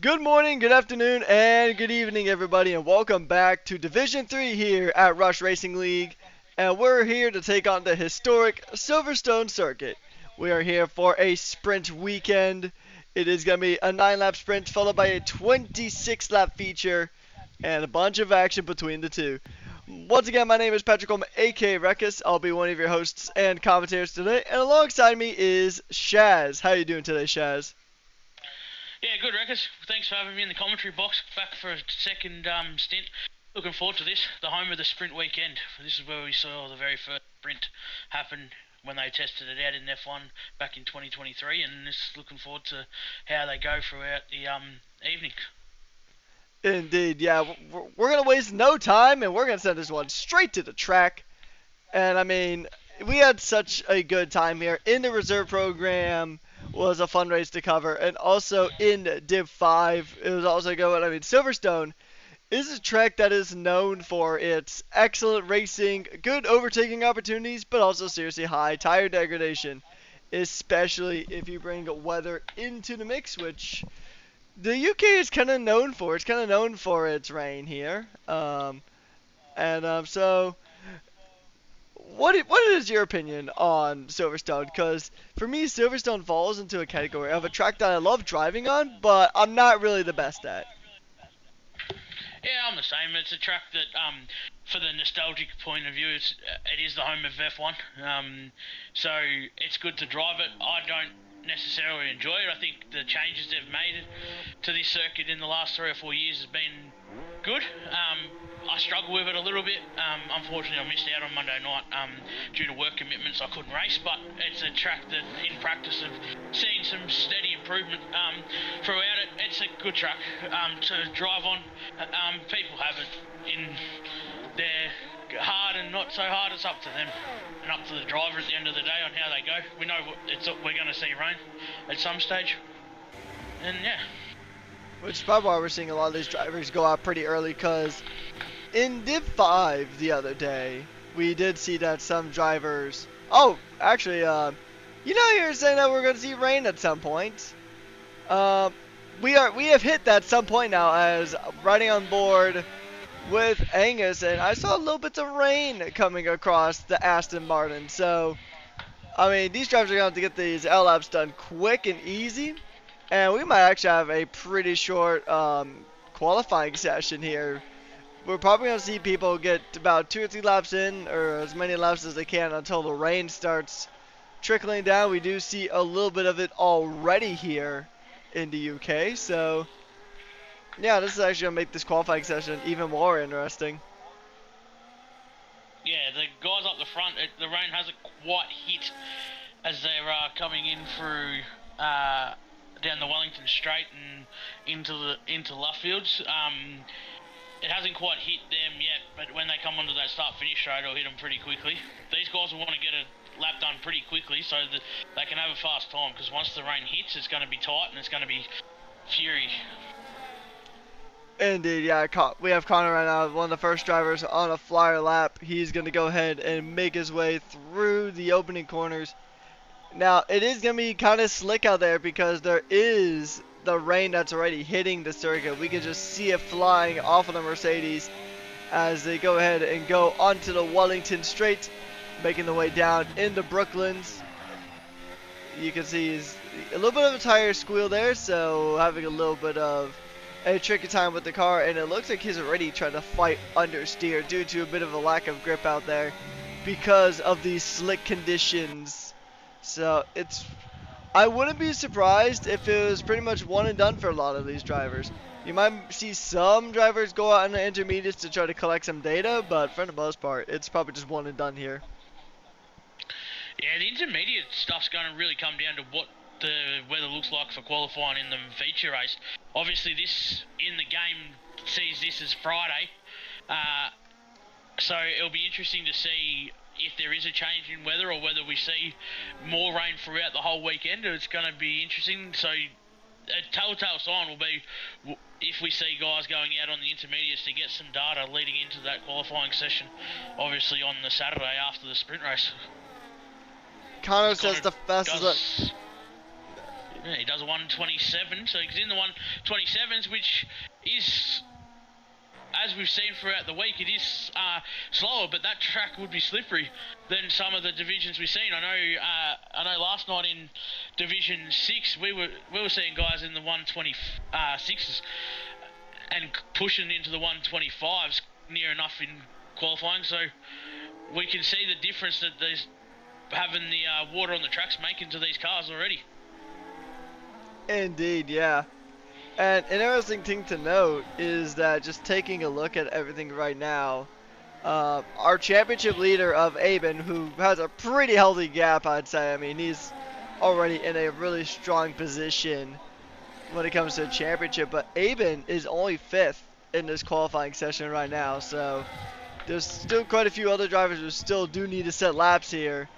Good morning, good afternoon, and good evening, everybody, and welcome back to Division 3 here at Rush Racing League. And we're here to take on the historic Silverstone circuit. We are here for a sprint weekend. It is going to be a 9-lap sprint followed by a 26-lap feature and a bunch of action between the two. Once again, my name is Patrick Coleman, aka Ruckus. I'll be one of your hosts and commentators today. And alongside me is Shaz. How you doing today, Shaz? Yeah, good, Reckers. Thanks for having me in the commentary box. Back for a second stint. Looking forward to this, the home of the sprint weekend. This is where we saw the very first sprint happen when they tested it out in F1 back in 2023, and just looking forward to how they go throughout the evening. Indeed, yeah. We're going to waste no time, and we're going to send this one straight to the track. And, I mean, we had such a good time here. In the reserve program was a fun race to cover. And also in Div 5, it was also good. I mean, Silverstone is a track that is known for its excellent racing, good overtaking opportunities, but also seriously high tire degradation. Especially if you bring weather into the mix, which the UK is kind of known for. It's kind of known for its rain here. So what is your opinion on Silverstone? Because for me, Silverstone falls into a category of a track that I love driving on, but I'm not really the best at. Yeah, I'm the same. It's a track that, for the nostalgic point of view, it is the home of F1. So it's good to drive it. I don't necessarily enjoy it. I think the changes they've made to this circuit in the last 3 or 4 years has been good. I struggle with it a little bit. Unfortunately, I missed out on Monday night due to work commitments. I couldn't race, but it's a track that, in practice, have seen some steady improvement throughout it. It's a good track to drive on. People have it in their hard and not so hard. It's up to them and up to the driver at the end of the day on how they go. We know we're going to see rain at some stage, and yeah. Which is probably why we're seeing a lot of these drivers go out pretty early, because in Div 5 the other day, we did see that some drivers... Oh, actually, you were saying that we're going to see rain at some point. We have hit that some point now, as riding on board with Angus, and I saw a little bits of rain coming across the Aston Martin. So, I mean, these drivers are going to have to get these L-laps done quick and easy. And we might actually have a pretty short qualifying session here. We're probably going to see people get about 2 or 3 laps in, or as many laps as they can, until the rain starts trickling down. We do see a little bit of it already here in the UK. So, yeah, this is actually going to make this qualifying session even more interesting. Yeah, the guys up the front, the rain hasn't quite hit as they're coming in through down the Wellington Straight and into Luftfields. It hasn't quite hit them yet, but when they come onto that start-finish straight, it'll hit them pretty quickly. These guys will want to get a lap done pretty quickly so that they can have a fast time, because once the rain hits, it's going to be tight and it's going to be fury. Indeed, yeah. We have Connor right now, one of the first drivers on a flyer lap. He's going to go ahead and make his way through the opening corners. Now, it is going to be kind of slick out there because there is the rain that's already hitting the circuit. We can just see it flying off of the Mercedes as they go ahead and go onto the Wellington Straight, making the way down into Brooklands. You can see a little bit of a tire squeal there, so having a little bit of a tricky time with the car, and it looks like he's already trying to fight understeer due to a bit of a lack of grip out there because of these slick conditions. So I wouldn't be surprised if it was pretty much one and done for a lot of these drivers. You might see some drivers go out in the intermediates to try to collect some data, but for the most part, it's probably just one and done here. Yeah, the intermediate stuff's going to really come down to what the weather looks like for qualifying in the feature race. Obviously, this in the game sees this as Friday, so it'll be interesting to see if there is a change in weather or whether we see more rain throughout the whole weekend. It's going to be interesting. So a telltale sign will be if we see guys going out on the intermediates to get some data leading into that qualifying session, obviously on the Saturday after the sprint race. Connor says the fastest lap. Yeah, he does a 127, so he's in the 127s, which is, as we've seen throughout the week, it is slower, but that track would be slippery than some of the divisions we've seen. I know last night in Division 6, we were seeing guys in the 126s and pushing into the 125s near enough in qualifying, so we can see the difference that there's having the water on the tracks making to these cars already. Indeed, yeah. And an interesting thing to note is that just taking a look at everything right now, our championship leader of Aben, who has a pretty healthy gap, I'd say. I mean, he's already in a really strong position when it comes to a championship, but Aben is only 5th in this qualifying session right now, so there's still quite a few other drivers who still do need to set laps here,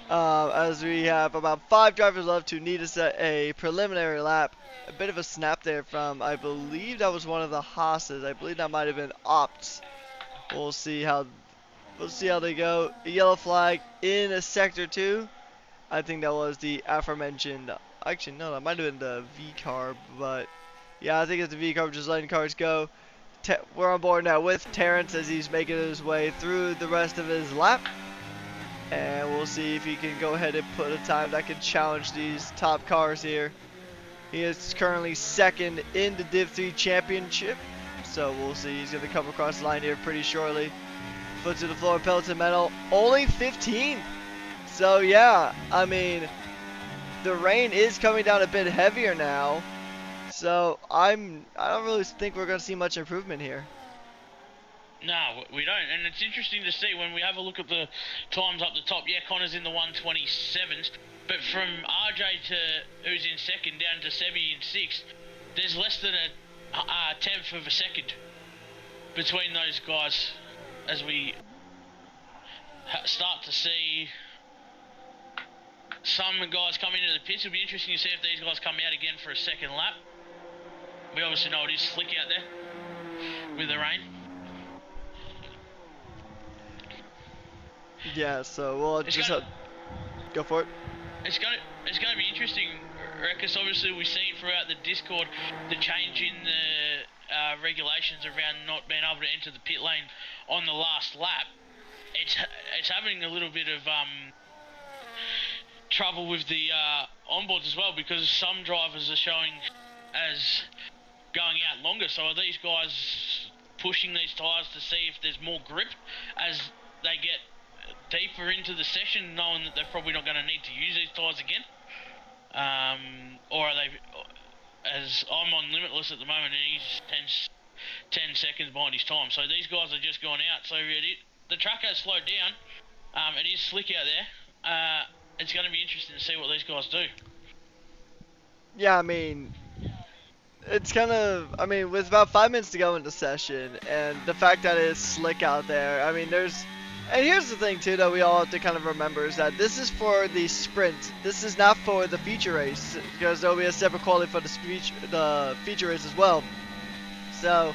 as we have about 5 drivers left who need to set a preliminary lap. A bit of a snap there from, I believe that was one of the Haas's. I believe that might have been Opts. We'll see how they go. A yellow flag in a sector 2. I think that was the aforementioned. Actually, no, that might have been the V carb, but yeah, I think it's the V carb just letting cars go. We're on board now with Terrence as he's making his way through the rest of his lap. And we'll see if he can go ahead and put a time that can challenge these top cars here. He is currently 2nd in the Div 3 championship. So we'll see. He's going to come across the line here pretty shortly. Foot to the floor, pedal to metal. Only 15. So yeah, I mean, the rain is coming down a bit heavier now. So I don't really think we're going to see much improvement here. No, we don't, and it's interesting to see when we have a look at the times up the top. Yeah, Connor's in the 127s, but from RJ to who's in 2nd down to Sebi in 6th, there's less than a 10th of a second between those guys as we start to see some guys come into the pits. It'll be interesting to see if these guys come out again for a second lap. We obviously know it is slick out there with the rain. Yeah, so we'll just go for it. It's going to be interesting, because obviously we've seen throughout the Discord the change in the regulations around not being able to enter the pit lane on the last lap. It's having a little bit of trouble with the onboards as well, because some drivers are showing as going out longer. So are these guys pushing these tyres to see if there's more grip as they get deeper into the session, knowing that they're probably not going to need to use these tyres again? Or are they, as I'm on Limitless at the moment, and he's 10 seconds behind his time. So these guys are just going out. So the track has slowed down. It is slick out there. It's going to be interesting to see what these guys do. Yeah, I mean, it's kind of, I mean, with about 5 minutes to go in the session, and the fact that it's slick out there, I mean, and here's the thing too that we all have to kind of remember is that this is for the sprint. This is not for the feature race, because there will be a separate quality for the feature race as well. So,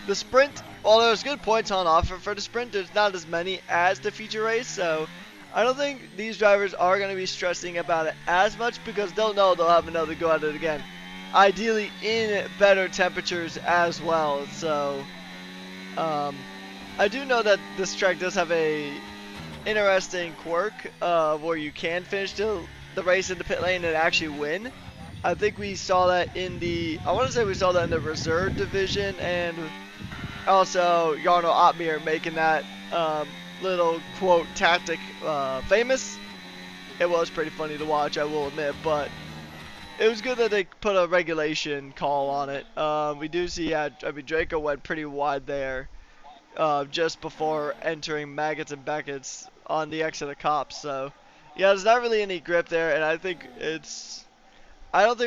the sprint, while there's good points on offer for the sprint, there's not as many as the feature race, so I don't think these drivers are going to be stressing about it as much, because they'll know they'll have another go at it again. Ideally in better temperatures as well, so I do know that this track does have a interesting quirk where you can finish the race in the pit lane and actually win. I think we saw that in I want to say we saw that in the reserve division, and also Jarno Otmir making that little quote tactic famous. It was pretty funny to watch, I will admit, but it was good that they put a regulation call on it. We do see, I mean, Draco went pretty wide there just before entering Maggots and Beckett's on the exit of Cops. So, yeah, there's not really any grip there, and I don't think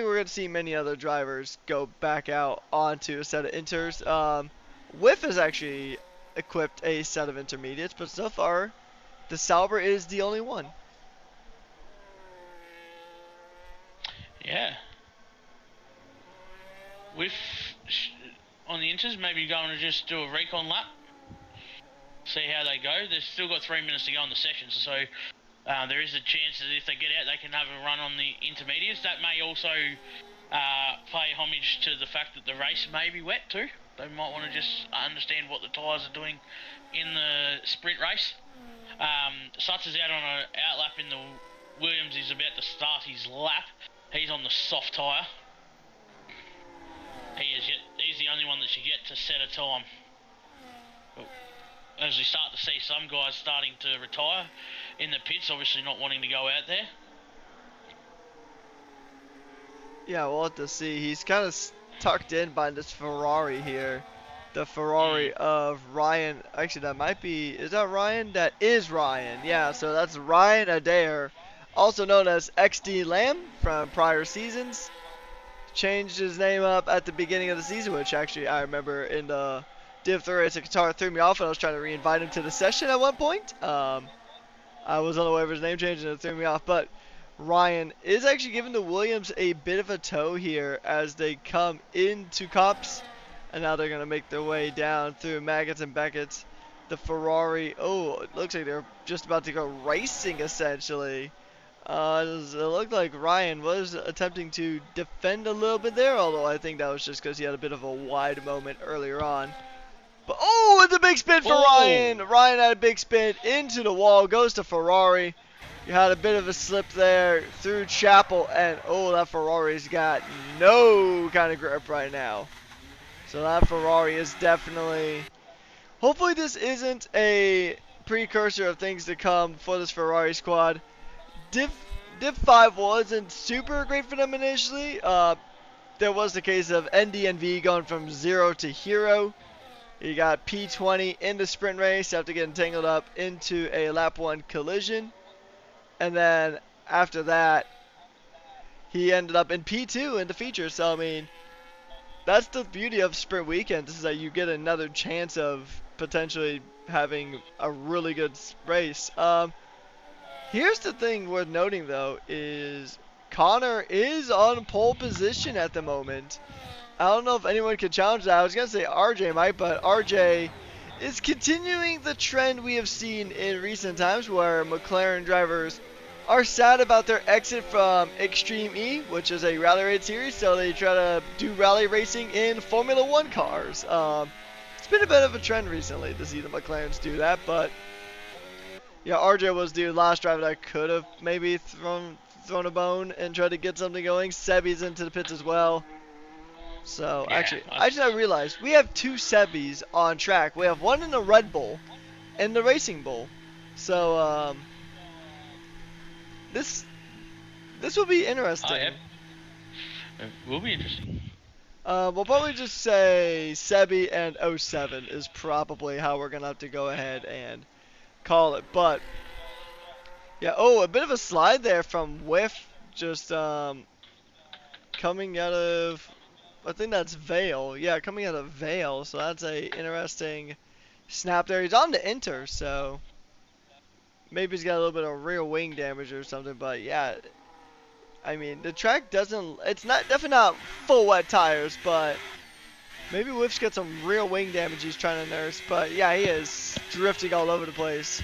we're going to see many other drivers go back out onto a set of inters. Whiff has actually equipped a set of intermediates, but so far, the Sauber is the only one. Yeah. With on the inters, maybe going to just do a recon lap, see how they go. They've still got 3 minutes to go in the session, so There is a chance that if they get out, they can have a run on the intermediates. That may also pay homage to the fact that the race may be wet too. They might want to just understand what the tyres are doing in the sprint race. Suts is out on an outlap in the Williams. He's about to start his lap. He's on the soft tyre. He's the only one that should get to set a time. As we start to see some guys starting to retire in the pits, obviously not wanting to go out there. Yeah, we'll have to see. He's kind of tucked in by this Ferrari here. The Ferrari of Ryan. Actually, that might be. Is that Ryan? That is Ryan. Yeah, so that's Ryan Adair, also known as XD Lamb from prior seasons. Changed his name up at the beginning of the season, which actually I remember in the Div 3 race at Qatar threw me off, and I was trying to re-invite him to the session at one point. I was unaware of his name change, and it threw me off. But Ryan is actually giving the Williams a bit of a tow here as they come into Cups. And now they're going to make their way down through Maggots and Beckett's. The Ferrari, oh, it looks like they're just about to go racing, essentially. It looked like Ryan was attempting to defend a little bit there, although I think that was just because he had a bit of a wide moment earlier on. But, oh, it's a big spin for Ryan. Ryan had a big spin into the wall, goes to Ferrari. You had a bit of a slip there through Chapel, and, oh, that Ferrari's got no kind of grip right now. So that Ferrari is definitely... Hopefully this isn't a precursor of things to come for this Ferrari squad. Div 5 wasn't super great for them initially. There was the case of NDNV going from 0 to hero. You got P20 in the sprint race after getting tangled up into a lap 1 collision. And then after that, he ended up in P2 in the feature. So, I mean... That's the beauty of sprint weekends, is that you get another chance of potentially having a really good race. Here's the thing worth noting though, is Connor is on pole position at the moment. I don't know if anyone can challenge that. I was going to say RJ might, but RJ is continuing the trend we have seen in recent times where McLaren drivers are sad about their exit from Extreme E, which is a rally raid series, so they try to do rally racing in Formula 1 cars. It's been a bit of a trend recently to see the McLarens do that, but yeah, RJ was the last driver that could have maybe thrown a bone and tried to get something going. Sebi's into the pits as well. So, Yeah, actually, I realized we have 2 Sebis on track. We have one in the Red Bull and the Racing Bull. So, this will be interesting. Oh, yeah. It will be interesting. We'll probably just say Sebi and 07 is probably how we're going to have to go ahead and call it. But, yeah, oh, a bit of a slide there from Whiff, just coming out of, I think that's Vale. Yeah, coming out of Vale, so that's a interesting snap there. He's on the Inter, so maybe he's got a little bit of rear wing damage or something, but yeah. I mean, the track doesn't, it's not definitely not full wet tires, but maybe Whiff's got some rear wing damage he's trying to nurse, but yeah, he is drifting all over the place.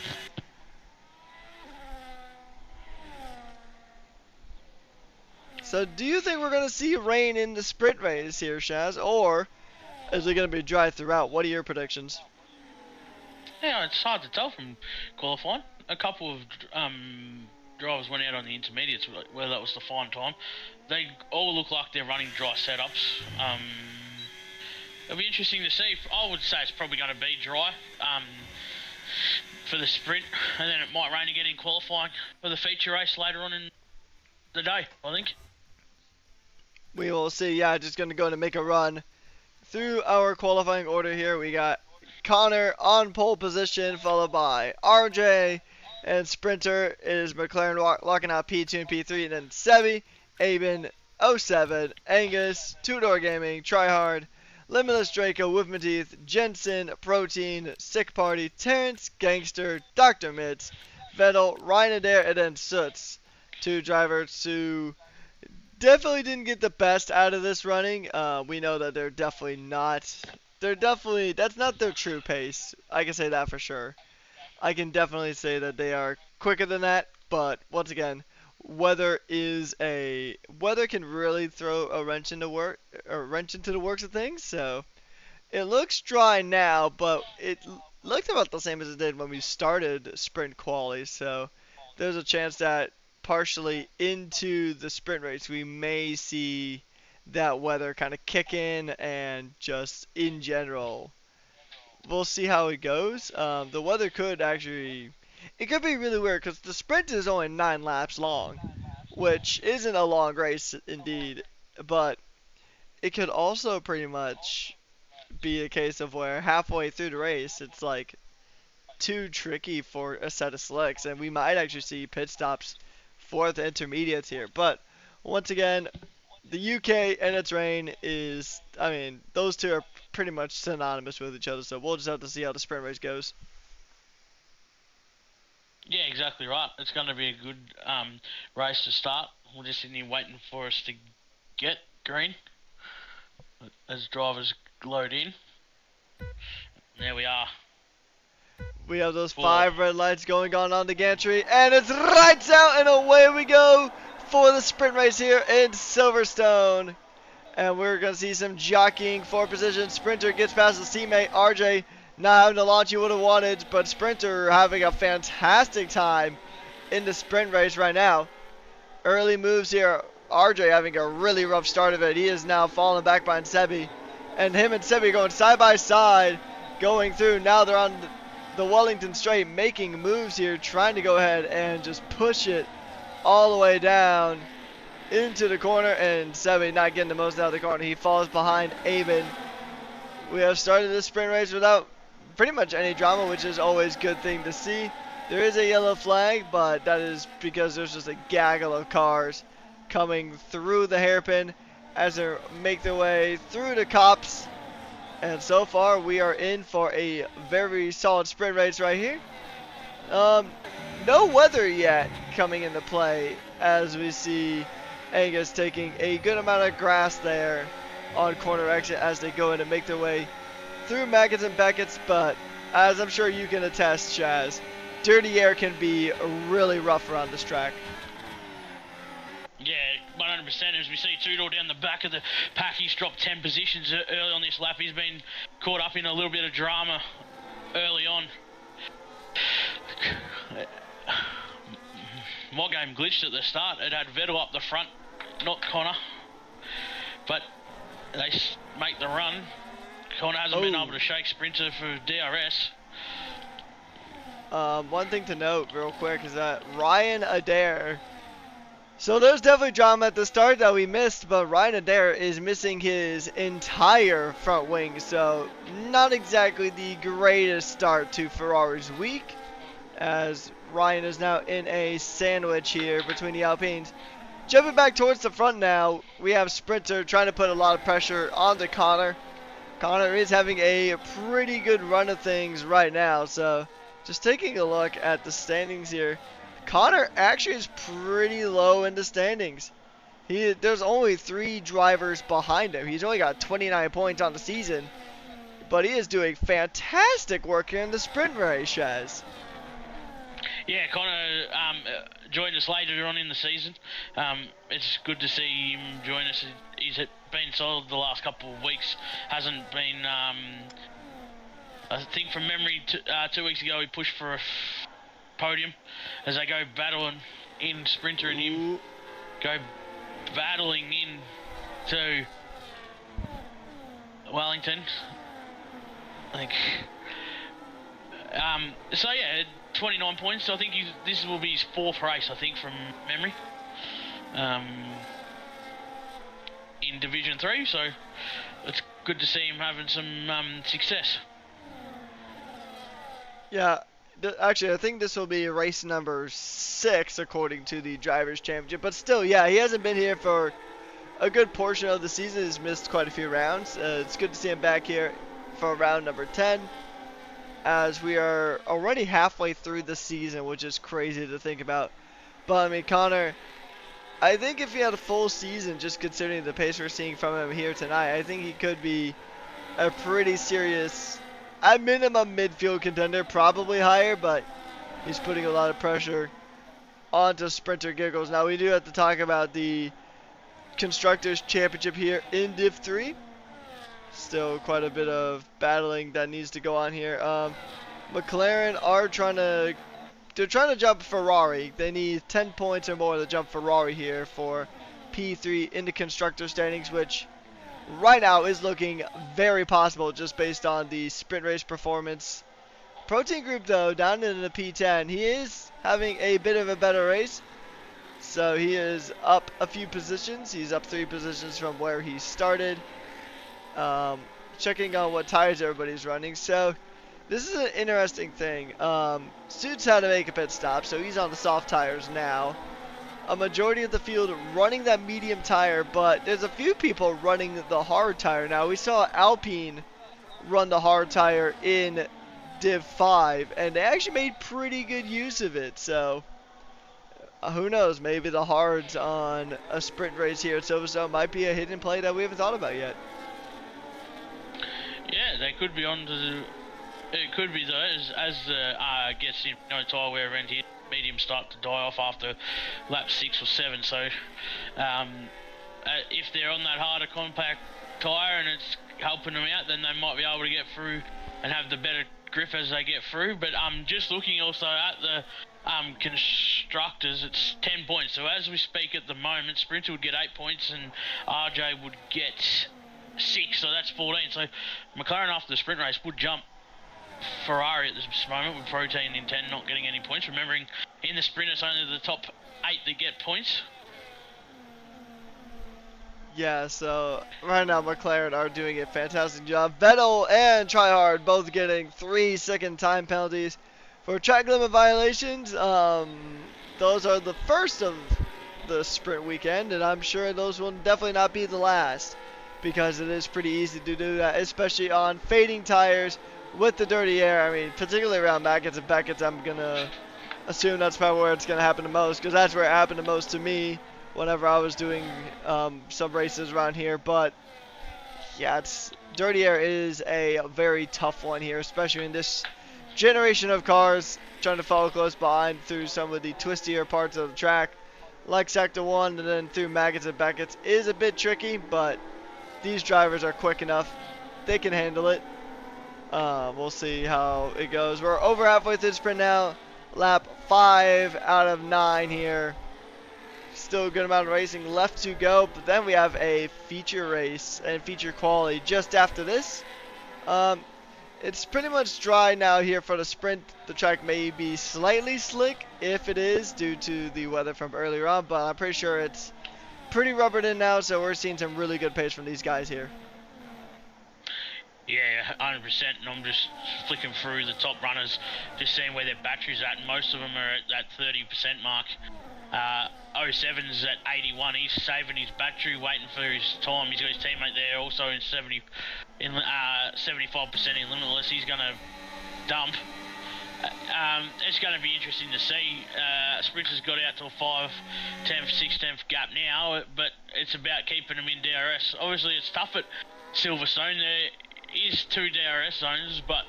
So do you think we're going to see rain in the sprint race here, Shaz, or is it going to be dry throughout? What are your predictions? Yeah, it's hard to tell from qualifying. A couple of drivers went out on the intermediates, whether that was the fine time. They all look like they're running dry setups. It'll be interesting to see. I would say it's probably going to be dry for the sprint, and then it might rain again in qualifying for the feature race later on in the day, I think. We will see. Yeah, just going to go and make a run through our qualifying order here. We got Connor on pole position, followed by RJ, and sprinter is McLaren locking out P2 and P3, and then Sebi, Aben, 07, Angus, Two Door Gaming, Tryhard, Limitless Draco, Wolfmanteeth, Jensen, Protein, Sick Party, Terrence, Gangster, Dr. Mitz, Vettel, Ryan Adair, and then Soots. 2 drivers who definitely didn't get the best out of this running. We know that they're definitely not. That's not their true pace. I can say that for sure. I can definitely say that they are quicker than that, but once again, weather can really throw a wrench into the works of things. So it looks dry now, but it looked about the same as it did when we started sprint quali. So there's a chance that partially into the sprint race we may see that weather kind of kick in, and just in general we'll see how it goes. The weather could actually, it could be really weird because the sprint is only 9 laps long, which isn't a long race indeed, but it could also pretty much be a case of where halfway through the race it's like too tricky for a set of slicks, and we might actually see pit stops for the intermediates here. But once again, the UK and its rain is, I mean, those two are pretty much synonymous with each other, so we'll just have to see how the sprint race goes. Yeah, exactly right. It's going to be a good race to start. We're just sitting here waiting for us to get green as drivers load in. There we are. We have those Four. 5 red lights going on the gantry, and it's lights out, and away we go for the sprint race here in Silverstone. And we're going to see some jockeying for position. Sprinter gets past his teammate, RJ, not having the launch he would have wanted, but Sprinter having a fantastic time in the sprint race right now. Early moves here. RJ having a really rough start of it. He is now falling back behind Sebi. And him and Sebi going side by side, going through. Now they're on the Wellington straight, making moves here, trying to go ahead and just push it all the way down into the corner, and Sebi not getting the most out of the corner. He falls behind Aben. We have started this sprint race without pretty much any drama, which is always a good thing to see. There is a yellow flag, but that is because there's just a gaggle of cars coming through the hairpin as they make their way through the cops. And so far, we are in for a very solid sprint race right here. No weather yet coming into play, as we see Angus taking a good amount of grass there on corner exit as they go in and make their way through Mackett's and Beckett's. But as I'm sure you can attest, Chaz, dirty air can be really rough around this track. Yeah, 100%. As we see Tudor down the back of the pack, he's dropped 10 positions early on this lap. He's been caught up in a little bit of drama early on. My game glitched at the start. It had Vettel up the front, not Connor. But they make the run. Connor hasn't been able to shake Sprinter for DRS. One thing to note real quick is that Ryan Adair, so there's definitely drama at the start that we missed, but Ryan Adair is missing his entire front wing, so not exactly the greatest start to Ferrari's week, as Ryan is now in a sandwich here between the Alpines. Jumping back towards the front now, we have Sprinter trying to put a lot of pressure onto Connor. Connor is having a pretty good run of things right now, so just taking a look at the standings here, Connor actually is pretty low in the standings. There's only 3 drivers behind him. He's only got 29 points on the season, but he is doing fantastic work here in the sprint race, Shaz. Yeah, Connor joined us later on in the season. It's good to see him join us. He's been solid the last couple of weeks. Hasn't been, I think from memory, 2 weeks ago he pushed for a podium as they go battling in. Sprinter and him go battling in to Wellington, I think. So yeah, 29 points. I think this will be his 4th race, I think, from memory, in Division 3. So it's good to see him having some success. Yeah, actually, I think this will be race number 6 according to the Drivers' Championship. But still, yeah, he hasn't been here for a good portion of the season. He's missed quite a few rounds. It's good to see him back here for round number 10, as we are already halfway through the season, which is crazy to think about. But, I mean, Connor, I think if he had a full season, just considering the pace we're seeing from him here tonight, I think he could be a pretty serious, at minimum, midfield contender, probably higher, but he's putting a lot of pressure on to Sprinter Giggles. Now we do have to talk about the Constructors Championship here in Div 3. Still quite a bit of battling that needs to go on here. McLaren are they're trying to jump Ferrari. They need 10 points or more to jump Ferrari here for P3 in the constructor standings, which right now is looking very possible just based on the sprint race performance. Protein Group, though, down in the P10, he is having a bit of a better race. So he is up a few positions. He's up 3 positions from where he started. Checking on what tires everybody's running. So this is an interesting thing. Suits had to make a pit stop, so he's on the soft tires now. A majority of the field running that medium tire, but there's a few people running the hard tire. Now, we saw Alpine run the hard tire in Div 5, and they actually made pretty good use of it. So who knows, maybe the hards on a sprint race here at Silverstone might be a hidden play that we haven't thought about yet. Yeah, they could be on to the... It could be though, as the gets in tire wear around here, mediums start to die off after lap 6 or 7. So if they're on that harder compact tyre and it's helping them out, then they might be able to get through and have the better grip as they get through. But just looking also at the constructors, it's 10 points. So as we speak at the moment, Sprinter would get 8 points and RJ would get 6, so that's 14. So McLaren after the sprint race would jump Ferrari at this moment with Protein in 10 not getting any points. Remembering in the sprint it's only the top 8 that get points. Yeah, so right now McLaren are doing a fantastic job. Vettel and Tryhard both getting 3-second time penalties for track limit violations. Those are the first of the sprint weekend, and I'm sure those will definitely not be the last, because it is pretty easy to do that, especially on fading tires with the dirty air. I mean, particularly around Maggots and Beckett's, I'm going to assume that's probably where it's going to happen the most, because that's where it happened the most to me whenever I was doing some races around here. But yeah, dirty air is a very tough one here, especially in this generation of cars trying to follow close behind through some of the twistier parts of the track, like Sector 1 and then through Maggots and Beckett's is a bit tricky, but these drivers are quick enough. They can handle it. We'll see how it goes. We're over halfway through the sprint now. Lap 5 out of 9 here. Still a good amount of racing left to go, but then we have a feature race and feature quality just after this. It's pretty much dry now here for the sprint. The track may be slightly slick if it is due to the weather from earlier on, but I'm pretty sure it's pretty rubbered in now, so we're seeing some really good pace from these guys here. Yeah, 100%, and I'm just flicking through the top runners, just seeing where their battery's at, and most of them are at that 30% mark. 07's at 81, he's saving his battery, waiting for his time. He's got his teammate there also in 75% in limitless. He's going to dump. It's going to be interesting to see. Sprinter's got out to a 5/10, 6/10 gap now, but it's about keeping them in DRS. Obviously, it's tough at Silverstone. There is 2 DRS zones, but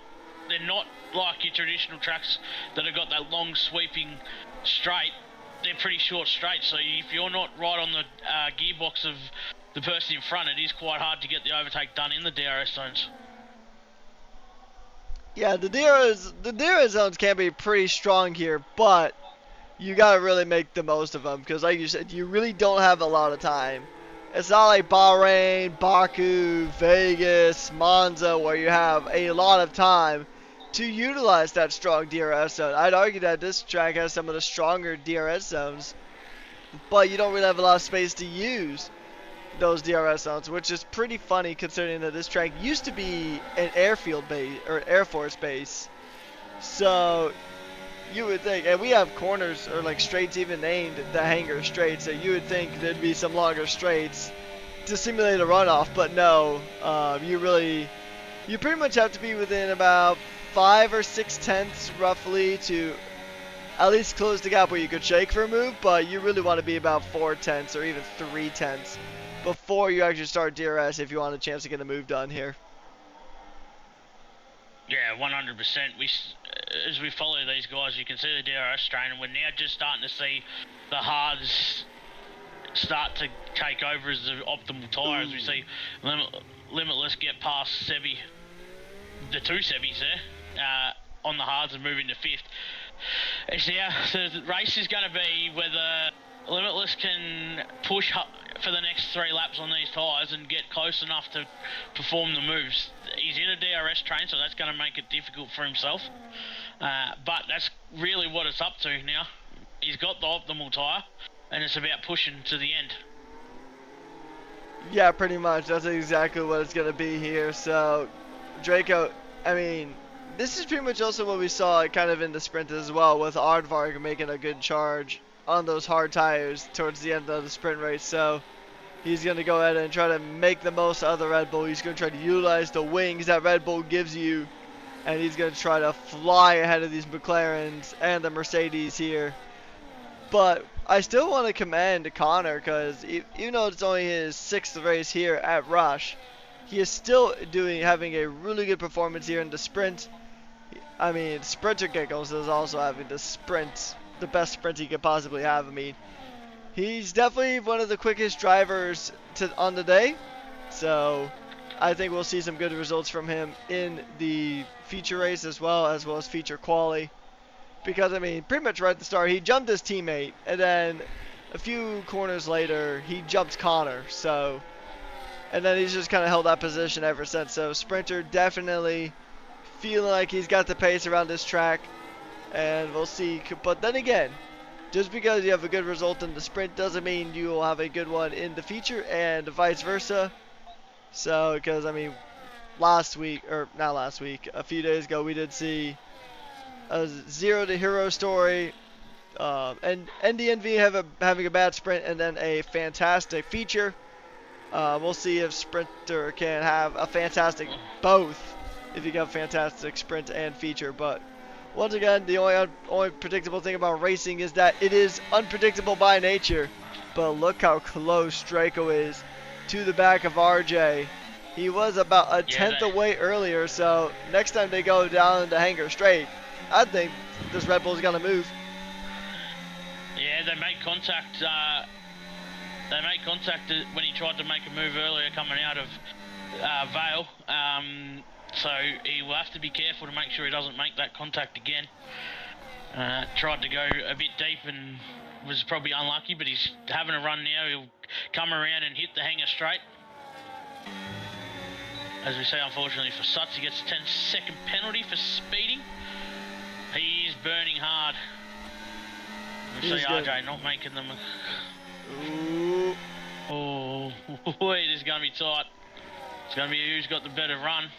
they're not like your traditional tracks that have got that long sweeping straight. They're pretty short straight, so if you're not right on the gearbox of the person in front, it is quite hard to get the overtake done in the DRS zones. Yeah, the DRS zones can be pretty strong here, but you gotta really make the most of them, because like you said, you really don't have a lot of time. It's not like Bahrain, Baku, Vegas, Monza, where you have a lot of time to utilize that strong DRS zone. I'd argue that this track has some of the stronger DRS zones, but you don't really have a lot of space to use those DRS zones, which is pretty funny considering that this track used to be an airfield base or Air Force base. So you would think, and we have corners or like straights even named the hangar straight, so you would think there'd be some longer straights to simulate a runoff, but no. You pretty much have to be within about 5 or 6 tenths roughly to at least close the gap where you could shake for a move, but you really want to be about 4 tenths or even 3 tenths before you actually start DRS if you want a chance to get a move done here. Yeah, 100%. as we follow these guys, you can see the DRS train, and we're now just starting to see the hards start to take over as the optimal tyre. As we see Limitless get past Sebi, the two Sebis there, on the hards and move into fifth. So the race is going to be whether Limitless can push for the next 3 laps on these tyres and get close enough to perform the moves. He's in a DRS train, so that's going to make it difficult for himself. But that's really what it's up to now. He's got the optimal tyre, and it's about pushing to the end. Yeah, pretty much. That's exactly what it's going to be here. So, Draco, I mean, this is pretty much also what we saw kind of in the sprint as well, with Aardvark making a good charge on those hard tires towards the end of the sprint race. So, he's going to go ahead and try to make the most of the Red Bull. He's going to try to utilize the wings that Red Bull gives you, and he's going to try to fly ahead of these McLarens and the Mercedes here. But I still want to commend Connor, because even though it's only his 6th race here at Rush, he is still having a really good performance here in the sprint. I mean, Sprinter Giggles is also having the best sprint he could possibly have. I mean, he's definitely one of the quickest drivers on the day, so I think we'll see some good results from him in the feature race as well as feature quali. Because, I mean, pretty much right at the start, he jumped his teammate, and then a few corners later, he jumped Connor. So, and then he's just kind of held that position ever since. So, Sprinter definitely feeling like he's got the pace around this track, and we'll see. But then again, just because you have a good result in the sprint doesn't mean you will have a good one in the feature, and vice versa. So, because, I mean, a few days ago, we did see a 0 to hero story, and NDNV having a bad sprint and then a fantastic feature. We'll see if Sprinter can have a fantastic both, if you got fantastic sprint and feature. But once again, the only predictable thing about racing is that it is unpredictable by nature. But look how close Draco is to the back of RJ. He was about a tenth away earlier, so next time they go down the Hanger Straight, I think this Red Bull's gonna move. Yeah, they made contact. When he tried to make a move earlier, coming out of Vale. So he will have to be careful to make sure he doesn't make that contact again. Tried to go a bit deep and was probably unlucky, but he's having a run now. He'll come around and hit the Hanger Straight. As we say, unfortunately for Sutz, he gets a 10-second penalty for speeding. He's burning hard. We see RJ not making them. Ooh. Oh, it is going to be tight. It's going to be who's got the better run.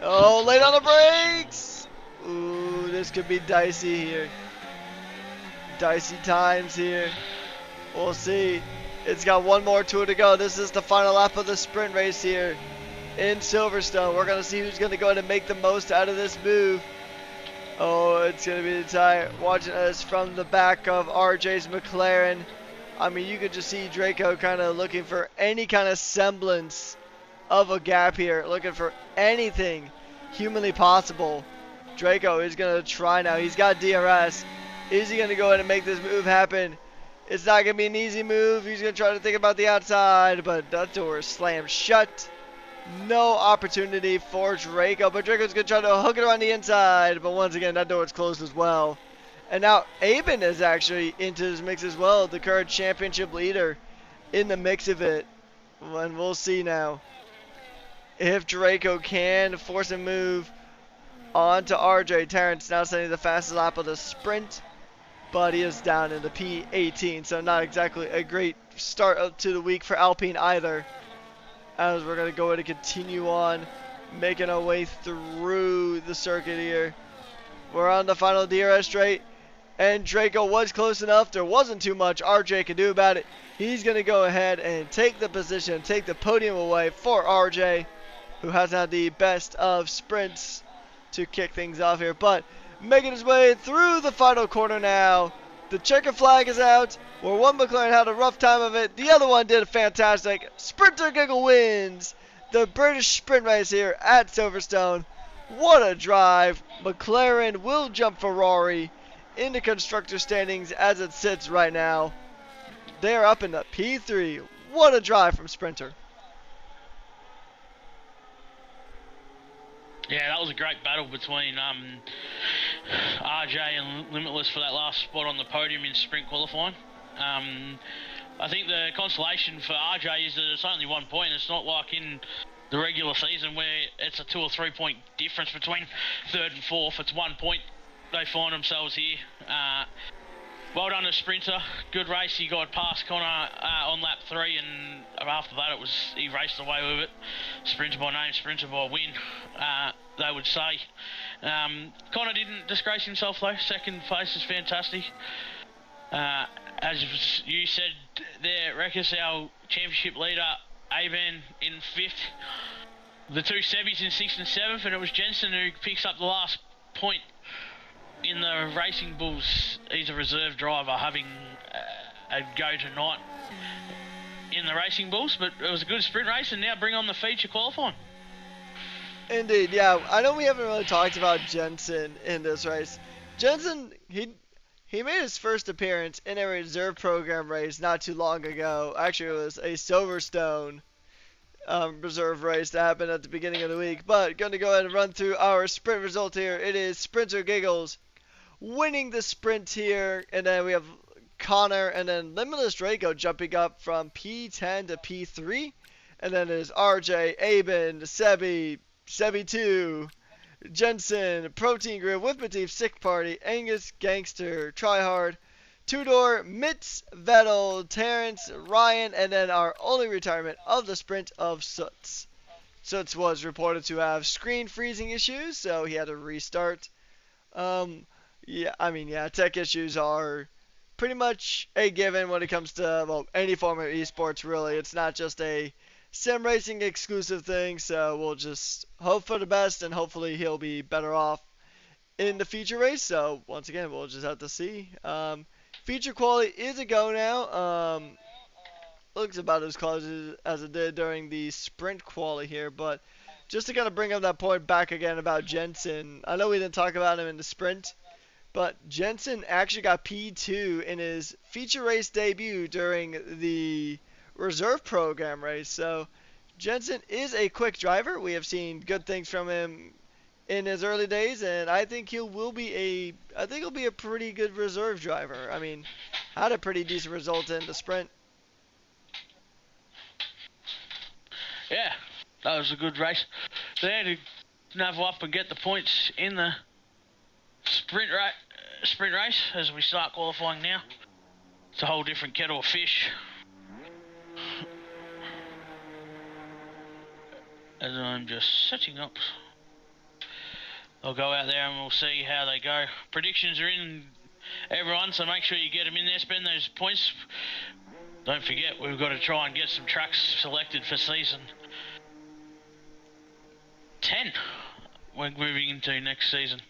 Oh, late on the brakes! Ooh, this could be dicey here. Dicey times here. We'll see. It's got one more tour to go. This is the final lap of the sprint race here in Silverstone. We're going to see who's going to go ahead and make the most out of this move. Oh, it's going to be the tire. Watching us from the back of RJ's McLaren. I mean, you could just see Draco kind of looking for any kind of semblance of a gap here. Looking for anything humanly possible. Draco is going to try now. He's got DRS. Is he going to go ahead and make this move happen? It's not going to be an easy move. He's going to try to think about the outside, but that door is slammed shut. No opportunity for Draco, but Draco's going to try to hook it around the inside, but once again, that door is closed as well. And now Aben is actually into this mix as well, the current championship leader in the mix of it. And we'll see now if Draco can force a move onto RJ. Terrence now setting the fastest lap of the sprint, but he is down in the P18, so not exactly a great start up to the week for Alpine either. As we're going to go ahead and continue on, making our way through the circuit here. We're on the final DRS straight, and Draco was close enough. There wasn't too much RJ can do about it. He's going to go ahead and take the position, take the podium away for RJ, who has had the best of sprints to kick things off here. But making his way through the final corner now. The checker flag is out, where one McLaren had a rough time of it. The other one did a fantastic. Sprinter Giggle wins the British sprint race here at Silverstone. What a drive. McLaren will jump Ferrari in the constructor standings as it sits right now. They're up in the P3. What a drive from Sprinter. Yeah, that was a great battle between RJ and Limitless for that last spot on the podium in sprint qualifying. I think the consolation for RJ is that it's only 1 point. It's not like in the regular season where it's a 2 or 3 point difference between third and fourth. It's 1 point. They find themselves here. Well done to Sprinter. Good race. He got past Connor on lap 3, and after that he raced away with it. Sprinter by name, Sprinter by win, they would say. Connor didn't disgrace himself though. Second place is fantastic. As you said there, Rekus, our championship leader, Avan in 5th. The two Sebbies in 6th and 7th, and it was Jensen who picks up the last point in the Racing Bulls. He's a reserve driver, having a go tonight in the Racing Bulls, but it was a good sprint race, and now bring on the feature qualifying. Indeed, yeah. I know we haven't really talked about Jensen in this race. Jensen, he made his first appearance in a reserve program race not too long ago. Actually, it was a Silverstone reserve race that happened at the beginning of the week. But going to go ahead and run through our sprint result here. It is Sprinter Giggles winning the sprint here, and then we have Connor and then Limitless Draco jumping up from P10 to P3, and then there's RJ, Aben, Sebi2, Jensen, Protein Group, With Matif, Sick Party, Angus, Gangster, Tryhard, Tudor, Mitz, Vettel, Terrence, Ryan, and then our only retirement of the sprint of Soots. Soots was reported to have screen freezing issues, so he had to restart. Yeah, tech issues are pretty much a given when it comes to any form of esports, really. It's not just a sim racing exclusive thing, so we'll just hope for the best, and hopefully he'll be better off in the feature race. So once again, we'll just have to see. Feature quality is a go now. Looks about as close as it did during the sprint quality here, but just to kind of bring up that point back again about Jensen, I know we didn't talk about him in the sprint, but Jensen actually got P2 in his feature race debut during the reserve program race. So Jensen is a quick driver. We have seen good things from him in his early days, and I think he'll be a pretty good reserve driver. I mean, had a pretty decent result in the sprint. Yeah, that was a good race. They had to snavel up and get the points in the sprint race as we start qualifying now. It's a whole different kettle of fish. As I'm just setting up, I'll go out there and we'll see how they go. Predictions are in, everyone, so make sure you get them in there, spend those points. Don't forget, we've got to try and get some tracks selected for season 10. We're moving into next season.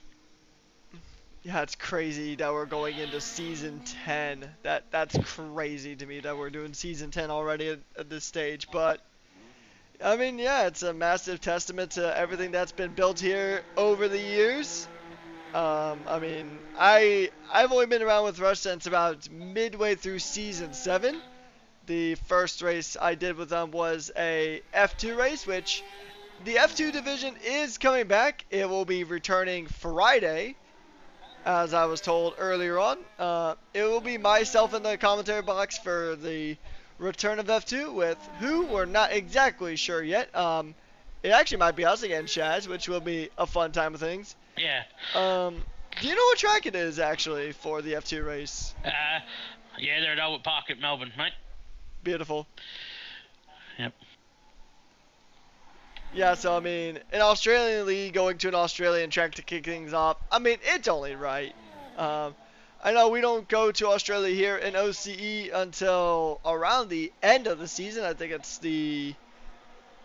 Yeah, it's crazy that we're going into season 10. That's crazy to me that we're doing season 10 already at this stage. But I mean, yeah, it's a massive testament to everything that's been built here over the years. I mean, I've only been around with Rush since about midway through season 7. The first race I did with them was a F2 race, which the F2 division is coming back. It will be returning Friday, as I was told earlier on. It will be myself in the commentary box for the return of F2 with who we're not exactly sure yet. It actually might be us again, Shaz, which will be a fun time of things. Yeah. Do you know what track it is actually for the F2 race? Yeah, they're at Albert Park at Melbourne, mate. Beautiful. Yep. Yeah, so I mean, an Australian league going to an Australian track to kick things off, I mean, it's only right. I know we don't go to Australia here in OCE until around the end of the season. I think it's the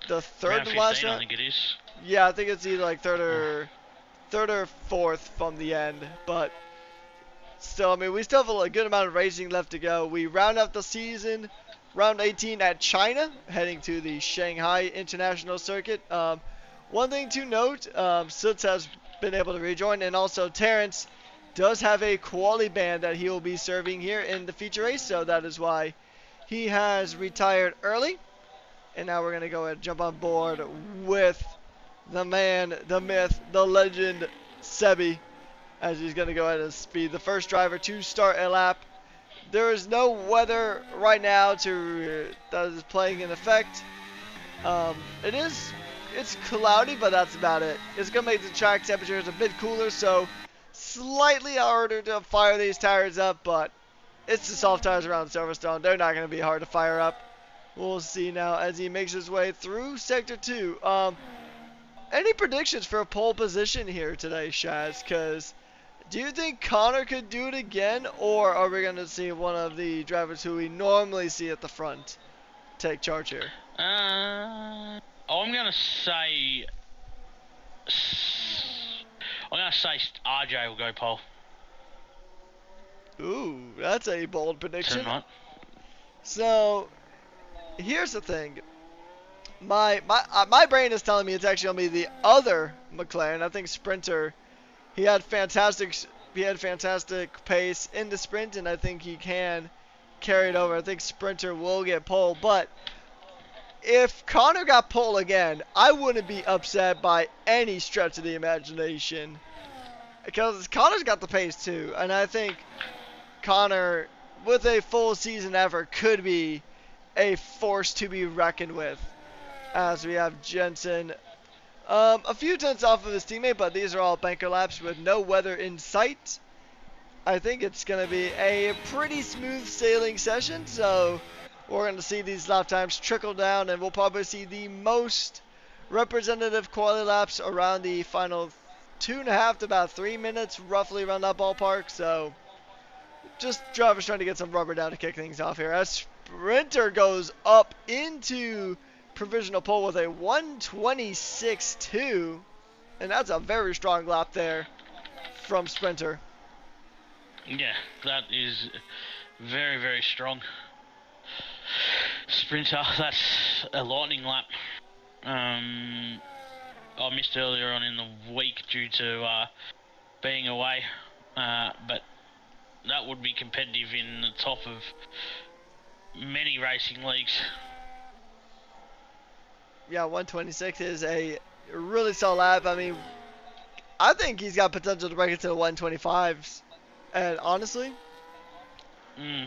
third to last round. I think it is. Yeah, I think it's either like third or fourth from the end. But still, I mean, we still have a good amount of racing left to go. We round up the season, round 18 at China, heading to the Shanghai International Circuit. One thing to note, Soots has been able to rejoin, and also Terrence does have a quali ban that he will be serving here in the feature race, so that is why he has retired early. And now we're going to go ahead and jump on board with the man, the myth, the legend, Sebi, as he's going to go ahead and be the first driver to start a lap. There is no weather right now that is playing in effect. It's cloudy, but that's about it. It's going to make the track temperatures a bit cooler, so slightly harder to fire these tires up, but it's the soft tires around Silverstone. They're not going to be hard to fire up. We'll see now as he makes his way through Sector 2. Any predictions for a pole position here today, Shaz? Because do you think Connor could do it again, or are we going to see one of the drivers who we normally see at the front take charge here? I'm gonna say RJ will go pole Ooh, that's a bold prediction. tonight. So here's the thing. My brain is telling me it's actually gonna be the other McLaren. I think Sprinter. He had fantastic pace in the sprint, and I think he can carry it over. I think Sprinter will get pole, but if Connor got pole again, I wouldn't be upset by any stretch of the imagination, because Connor's got the pace too, and I think Connor, with a full season effort, could be a force to be reckoned with. As we have Jensen a few tenths off of his teammate, but these are all banker laps with no weather in sight. I think it's going to be a pretty smooth sailing session, so we're going to see these lap times trickle down, and we'll probably see the most representative quality laps around the final 2.5 to about 3 minutes, roughly around that ballpark. So just drivers trying to get some rubber down to kick things off here. As Sprinter goes up into provisional pole with a 126.2, and that's a very strong lap there from Sprinter. Yeah, that is very, very strong. Sprinter, that's a lightning lap. I missed earlier on in the week due to being away, but that would be competitive in the top of many racing leagues. Yeah, 126 is a really solid lap. I mean, I think he's got potential to break it to the 125s. And honestly,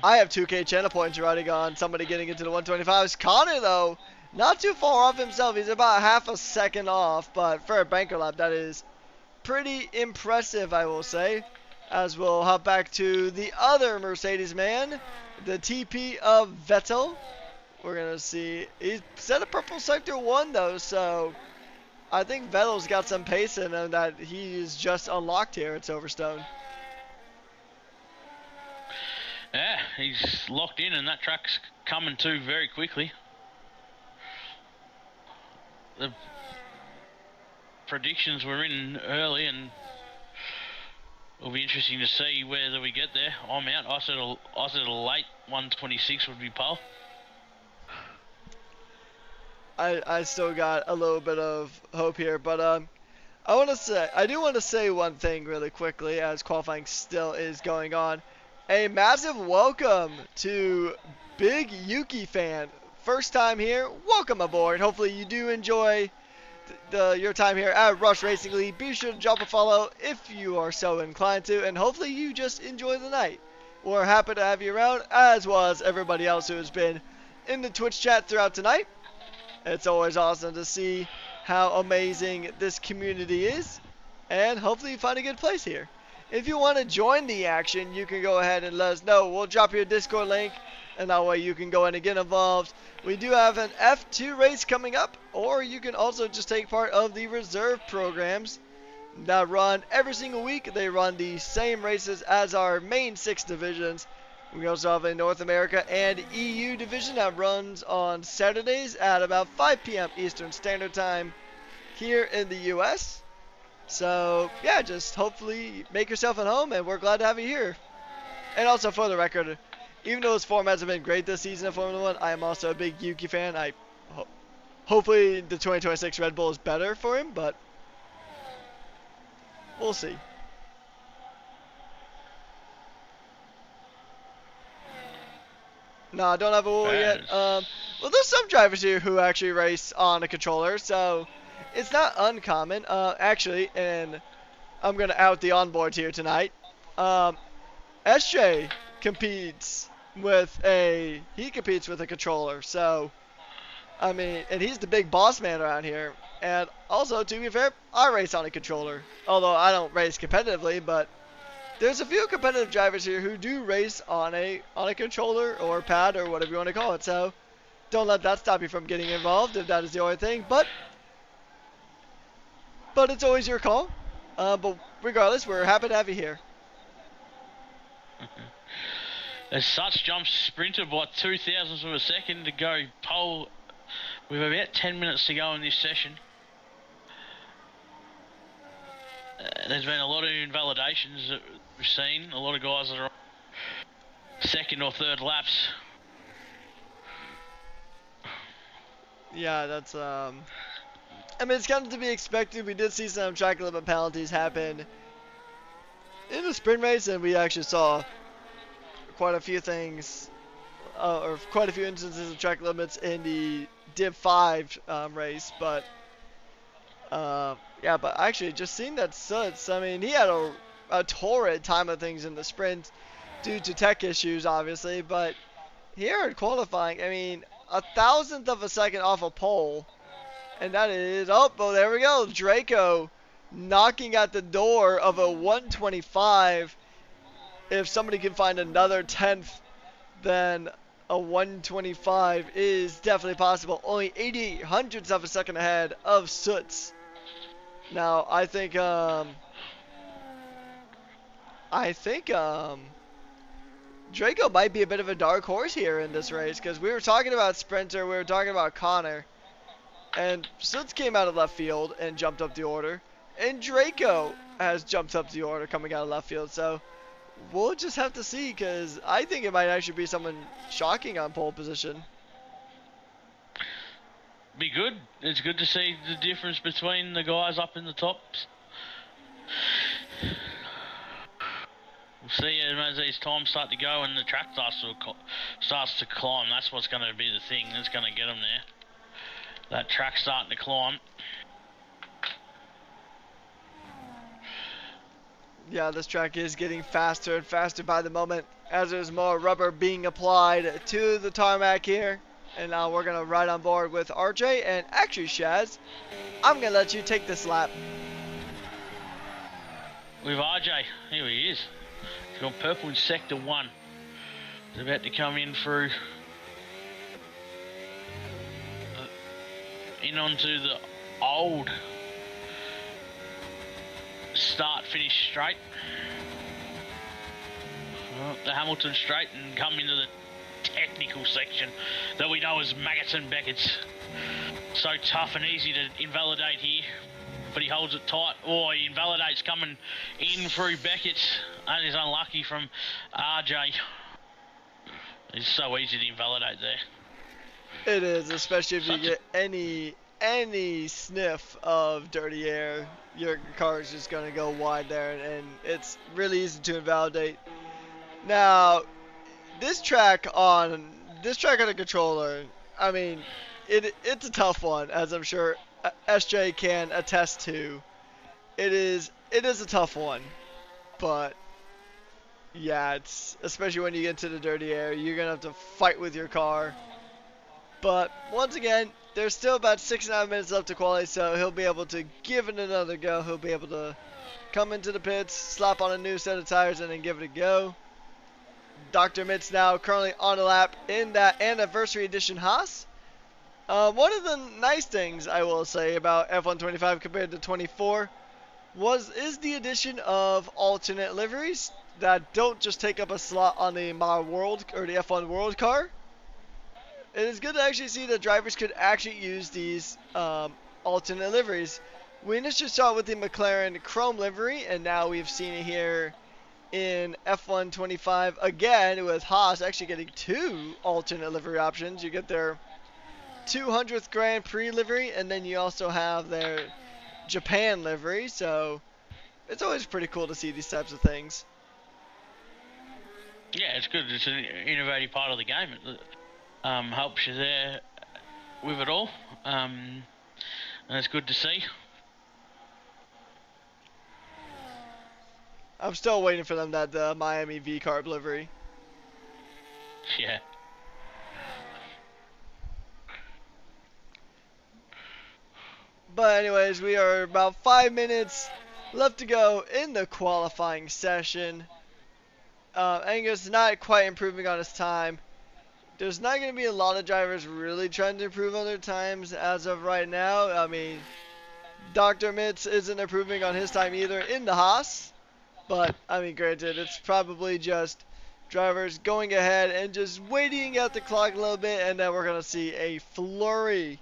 I have 2K channel points riding on somebody getting into the 125s. Connor, though, not too far off himself. He's about half a second off, but for a banker lap, that is pretty impressive, I will say. As we'll hop back to the other Mercedes man, the TP of Vettel. We're going to see, he set a purple sector 1 though, so I think Vettel's got some pace in him that he's just unlocked here at Silverstone. Yeah, he's locked in, and that track's coming to very quickly. The predictions were in early, and it'll be interesting to see whether we get there. I'm out. I said a late 126 would be pole. I still got a little bit of hope here, but I do want to say one thing really quickly as qualifying still is going on. A massive welcome to Big Yuki fan. First time here, welcome aboard. Hopefully you do enjoy your time here at Rush Racing League. Be sure to drop a follow if you are so inclined to, and hopefully you just enjoy the night. We're happy to have you around, as well as everybody else who has been in the Twitch chat throughout tonight. It's always awesome to see how amazing this community is, and hopefully you find a good place here. If you want to join the action, you can go ahead and let us know. We'll drop you a Discord link, and that way you can go in and get involved. We do have an F2 race coming up, or you can also just take part of the reserve programs that run every single week. They run the same races as our main 6 divisions. We also have a North America and EU division that runs on Saturdays at about 5 p.m. Eastern Standard Time here in the US. So, yeah, just hopefully make yourself at home, and we're glad to have you here. And also, for the record, even though those formats have been great this season of Formula 1, I am also a big Yuki fan. Hopefully the 2026 Red Bull is better for him, but we'll see. No, I don't have a wheel yet. Well, there's some drivers here who actually race on a controller, so it's not uncommon. Actually, and I'm gonna out the onboards here tonight. SJ competes with a controller, so I mean, and he's the big boss man around here. And also, to be fair, I race on a controller, although I don't race competitively, but there's a few competitive drivers here who do race on a controller or pad or whatever you want to call it. So don't let that stop you from getting involved if that is the only thing. But it's always your call. But regardless, we're happy to have you here. As such, jumps sprinted by 2,000ths of a second to go pole with about 10 minutes to go in this session. There's been a lot of invalidations that we've seen. A lot of guys that are on second or third laps. Yeah, that's I mean, it's kind of to be expected. We did see some track limit penalties happen in the sprint race, and we actually saw quite a few things, or quite a few instances of track limits in the Div 5 race. But yeah, but actually, just seeing that Suts, I mean, he had a torrid time of things in the sprint due to tech issues, obviously. But here in qualifying, I mean, 1,000th of a second off a pole. And that is, oh, there we go. Draco knocking at the door of a 125. If somebody can find another 10th, then a 125 is definitely possible. Only 88 hundredths of a second ahead of Soots. Now, I think Draco might be a bit of a dark horse here in this race, because we were talking about Sprinter, we were talking about Connor. And Soots came out of left field and jumped up the order. And Draco has jumped up the order coming out of left field. So we'll just have to see, because I think it might actually be someone shocking on pole position. Be good. It's good to see the difference between the guys up in the tops. We'll see as these times start to go and the track starts to climb. That's what's going to be the thing that's going to get them there. That track's starting to climb. Yeah, this track is getting faster and faster by the moment as there's more rubber being applied to the tarmac here. And now we're going to ride on board with RJ. And actually, Shaz, I'm going to let you take this lap. With RJ, here he is. He's got purple in sector 1. He's about to come in through in onto the old start-finish straight. The Hamilton straight, and come into the technical section that we know as Maggots and Beckett's. So tough and easy to invalidate here, but he holds it tight. Oh, he invalidates coming in through Beckett's. That is unlucky from RJ. It's so easy to invalidate there. It is, especially if you get any sniff of dirty air. Your car is just going to go wide there, and it's really easy to invalidate. Now, this track on a controller, I mean, it's a tough one, as I'm sure SJ can attest to. It is a tough one, but yeah, it's especially when you get to the dirty air, you're gonna have to fight with your car. But once again, there's still about 6.5 minutes left to qualify, so he'll be able to give it another go. He'll be able to come into the pits, slap on a new set of tires, and then give it a go. Dr. Mitz now currently on a lap in that anniversary edition Haas. One of the nice things I will say about F125 compared to 24 is the addition of alternate liveries that don't just take up a slot on the World or the F1 World car. It is good to actually see that drivers could actually use these alternate liveries. We initially saw it with the McLaren Chrome livery, and now we've seen it here in F1 25 again with Haas actually getting 2 alternate livery options. You get their 200th Grand Prix livery, and then you also have their Japan livery, so it's always pretty cool to see these types of things. Yeah, it's good. It's an innovative part of the game. It helps you there with it all, and it's good to see. I'm still waiting for them that Miami V-Carb livery. Yeah. But anyways, we are about 5 minutes left to go in the qualifying session. Angus not quite improving on his time. There's not going to be a lot of drivers really trying to improve on their times as of right now. I mean, Dr. Mitz isn't improving on his time either in the Haas. But, I mean, granted, it's probably just drivers going ahead and just waiting out the clock a little bit, and then we're going to see a flurry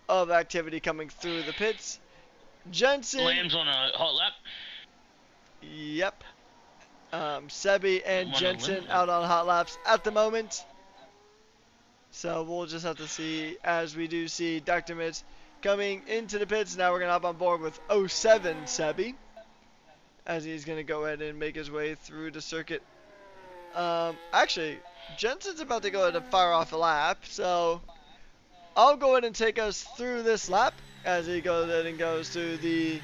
of activity coming through the pits. Jensen. Lamb's on a hot lap. Yep. Sebi and One Jensen of them. out on hot laps at the moment. So we'll just have to see as we do see Dr. Mitz coming into the pits. Now we're going to hop on board with 07 Sebi, as he's going to go ahead and make his way through the circuit. Actually, Jensen's about to go ahead and fire off a lap, so I'll go ahead and take us through this lap as he goes ahead and goes to the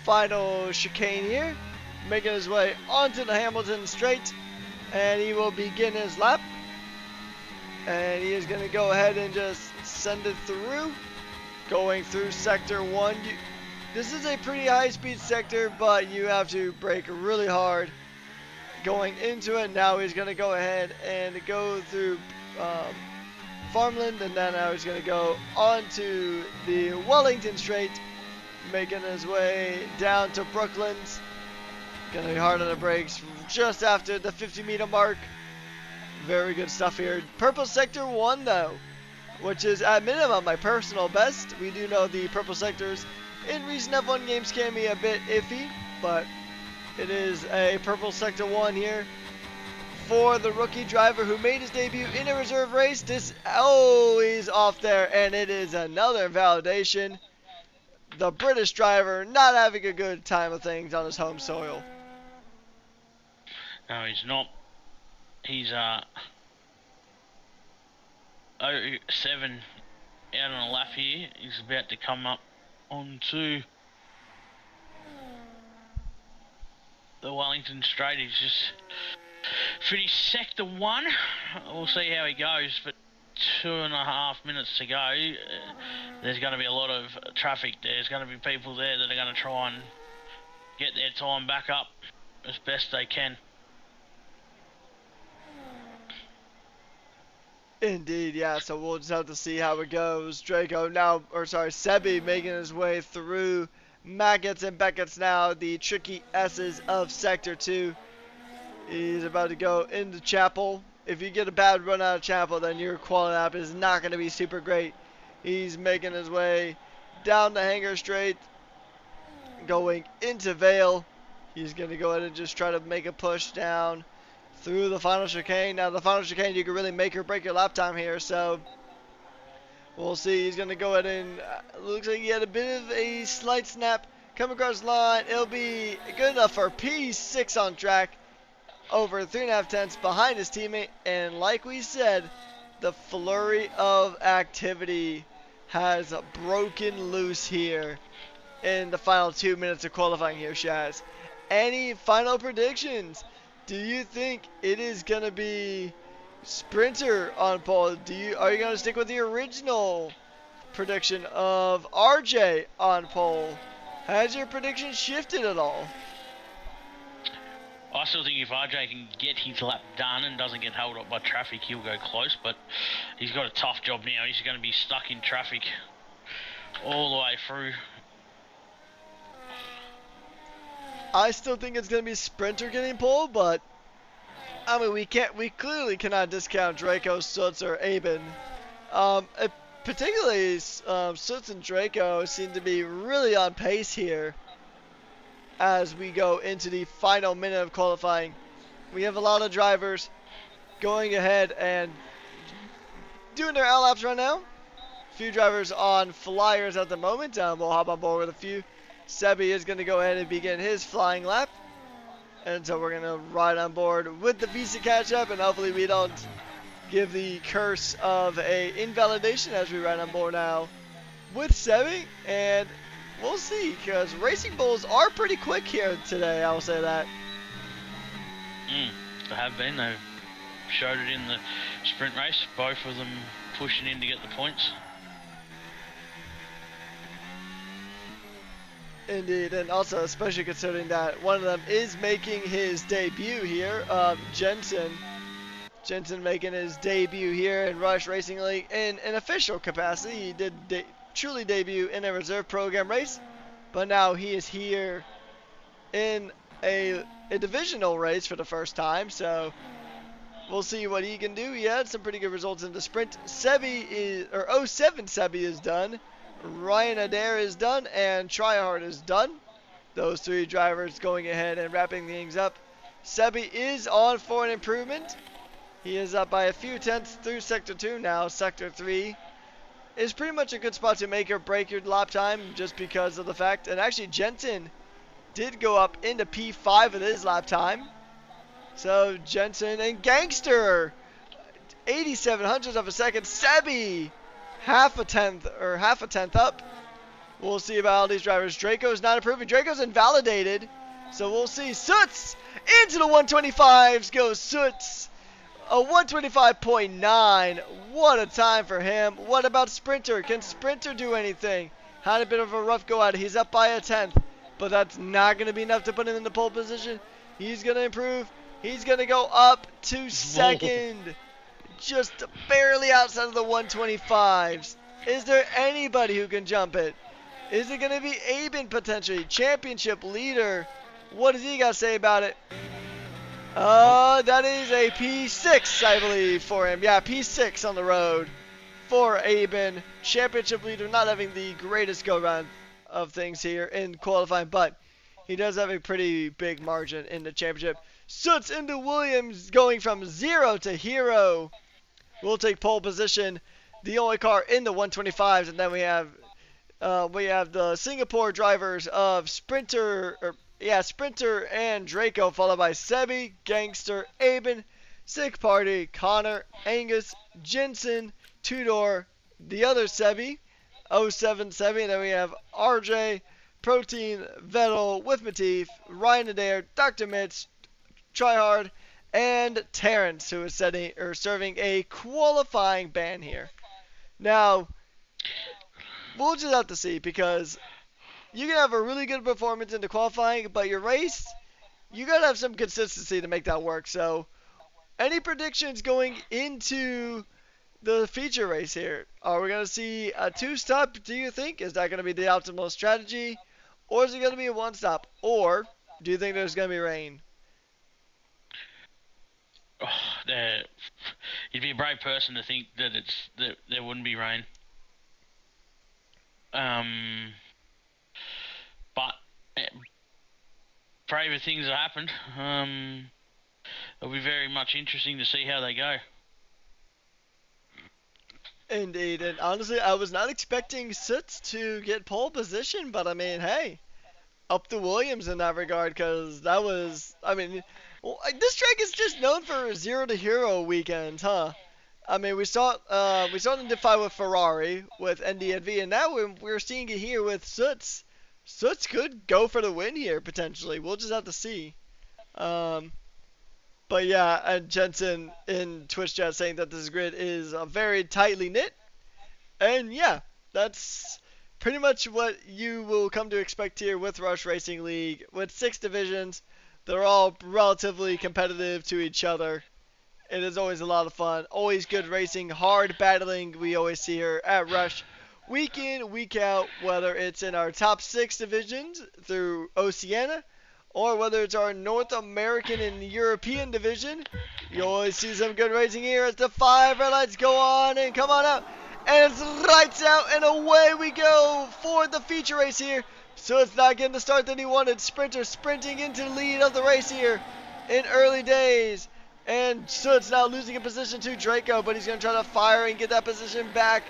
final chicane here, making his way onto the Hamilton straight, and he will begin his lap. And he is going to go ahead and just send it through, going through sector 1. This is a pretty high-speed sector, but you have to brake really hard going into it. Now he's going to go ahead and go through Farmland, and then now he's going to go onto the Wellington Straight, making his way down to Brooklands. Going to be hard on the brakes just after the 50-meter mark. Very good stuff here. Purple Sector 1, though, which is at minimum my personal best. We do know the purple sectors in recent F1 games can be a bit iffy, but it is a purple Sector 1 here for the rookie driver who made his debut in a reserve race. This always off there, and it is another validation. The British driver not having a good time of things on his home soil. No, he's not. He's 07 out on a lap here. He's about to come up onto the Wellington Straight. He's just finished sector 1. We'll see how he goes, but 2.5 minutes to go. There's going to be a lot of traffic. There's going to be people there that are going to try and get their time back up as best they can. Indeed, yeah, so we'll just have to see how it goes. Sebi making his way through Mackett's and Beckett's now, the tricky S's of Sector 2. He's about to go into Chapel. If you get a bad run out of Chapel, then your quality lap is not going to be super great. He's making his way down the Hanger Straight, going into Vale. He's going to go ahead and just try to make a push down through the final chicane. Now the final chicane, you can really make or break your lap time here, so we'll see. He's going to go ahead and looks like he had a bit of a slight snap come across the line. It'll be good enough for P6 on track, over 3.5 tenths behind his teammate. And like we said, the flurry of activity has broken loose here in the final 2 minutes of qualifying here, Shaz. Any final predictions? Do you think it is going to be Sprinter on pole? Are you going to stick with the original prediction of RJ on pole? Has your prediction shifted at all? I still think if RJ can get his lap done and doesn't get held up by traffic, he'll go close, but he's got a tough job now. He's going to be stuck in traffic all the way through. I still think it's going to be Sprinter getting pole, but I mean, we clearly cannot discount Draco, Sutz, or Aben. Particularly, Sutz and Draco seem to be really on pace here as we go into the final minute of qualifying. We have a lot of drivers going ahead and doing their L laps right now. few drivers on flyers at the moment. We'll hop on board with a few. Sebi is going to go ahead and begin his flying lap. And so we're going to ride on board with the Visa catch-up, and hopefully we don't give the curse of a invalidation as we ride on board now with Sebi. And we'll see, because Racing Bulls are pretty quick here today, I'll say that. They have been. They've showed it in the sprint race, both of them pushing in to get the points. Indeed, and also especially considering that one of them is making his debut here, Jensen. Jensen making his debut here in Rush Racing League in an official capacity. He did truly debut in a reserve program race, but now he is here in a divisional race for the first time, so we'll see what he can do. He had some pretty good results in the sprint. 07 Sebi is done. Ryan Adair is done, and Tryhard is done. Those three drivers going ahead and wrapping things up. Sebi is on for an improvement. He is up by a few tenths through Sector 2 now. Sector 3 is pretty much a good spot to make or break your lap time just because of the fact. And actually, Jensen did go up into P5 of his lap time. So, Jensen and Gangster, 87 hundredths of a second. Sebi, half a tenth up. We'll see about all these drivers. Draco's not improving. Draco's invalidated. So we'll see. Soots into the 125s goes Soots. A 125.9. What a time for him. What about Sprinter? Can Sprinter do anything? Had a bit of a rough go at it. He's up by a tenth. But that's not going to be enough to put him in the pole position. He's going to improve. He's going to go up to second. Just barely outside of the 125s. Is there anybody who can jump it? Is it going to be Aben potentially? Championship leader. What does he got to say about it? That is a P6, I believe, for him. Yeah, P6 on the road for Aben. Championship leader, not having the greatest go-round of things here in qualifying, but he does have a pretty big margin in the championship. Soots into Williams, going from 0 to hero. We'll take pole position, the only car in the 125s, and then we have the Singapore drivers of Sprinter and Draco, followed by Sebi, Gangster, Aben, Sick Party, Connor, Angus, Jensen, Tudor, the other Sebi, 07 Sebi, and then we have RJ, Protein, Vettel, with Matif, Ryan Adair, Dr. Mitch, Tryhard, and Terrence, who is serving a qualifying ban here. Now, we'll just have to see, because you can have a really good performance into qualifying, but your race, you got to have some consistency to make that work. So, any predictions going into the feature race here? Are we going to see a two-stop, do you think? Is that going to be the optimal strategy? Or is it going to be a one-stop? Or do you think there's going to be rain? You'd be a brave person to think that there wouldn't be rain. But braver things have happened. It'll be very much interesting to see how they go. Indeed, and honestly, I was not expecting Soots to get pole position, but I mean, hey, up to Williams in that regard, because that was, I mean, this track is just known for 0 to hero weekends, huh? I mean, we saw it in Defy with Ferrari, with NDNV, and now we're seeing it here with Soots. Soots could go for the win here, potentially. We'll just have to see. But yeah, and Jensen in Twitch chat saying that this grid is very tightly knit. And yeah, that's pretty much what you will come to expect here with Rush Racing League. With 6 divisions, they're all relatively competitive to each other. It is always a lot of fun. Always good racing, hard battling we always see here at Rush. Week in, week out, whether it's in our top 6 divisions through Oceania, or whether it's our North American and European division, you always see some good racing here as the 5 red lights go on and come on out. And it's lights out and away we go for the feature race here. So it's not getting the start that he wanted. Sprinter sprinting into the lead of the race here in early days. And so it's now losing a position to Draco, but he's going to try to fire and get that position back.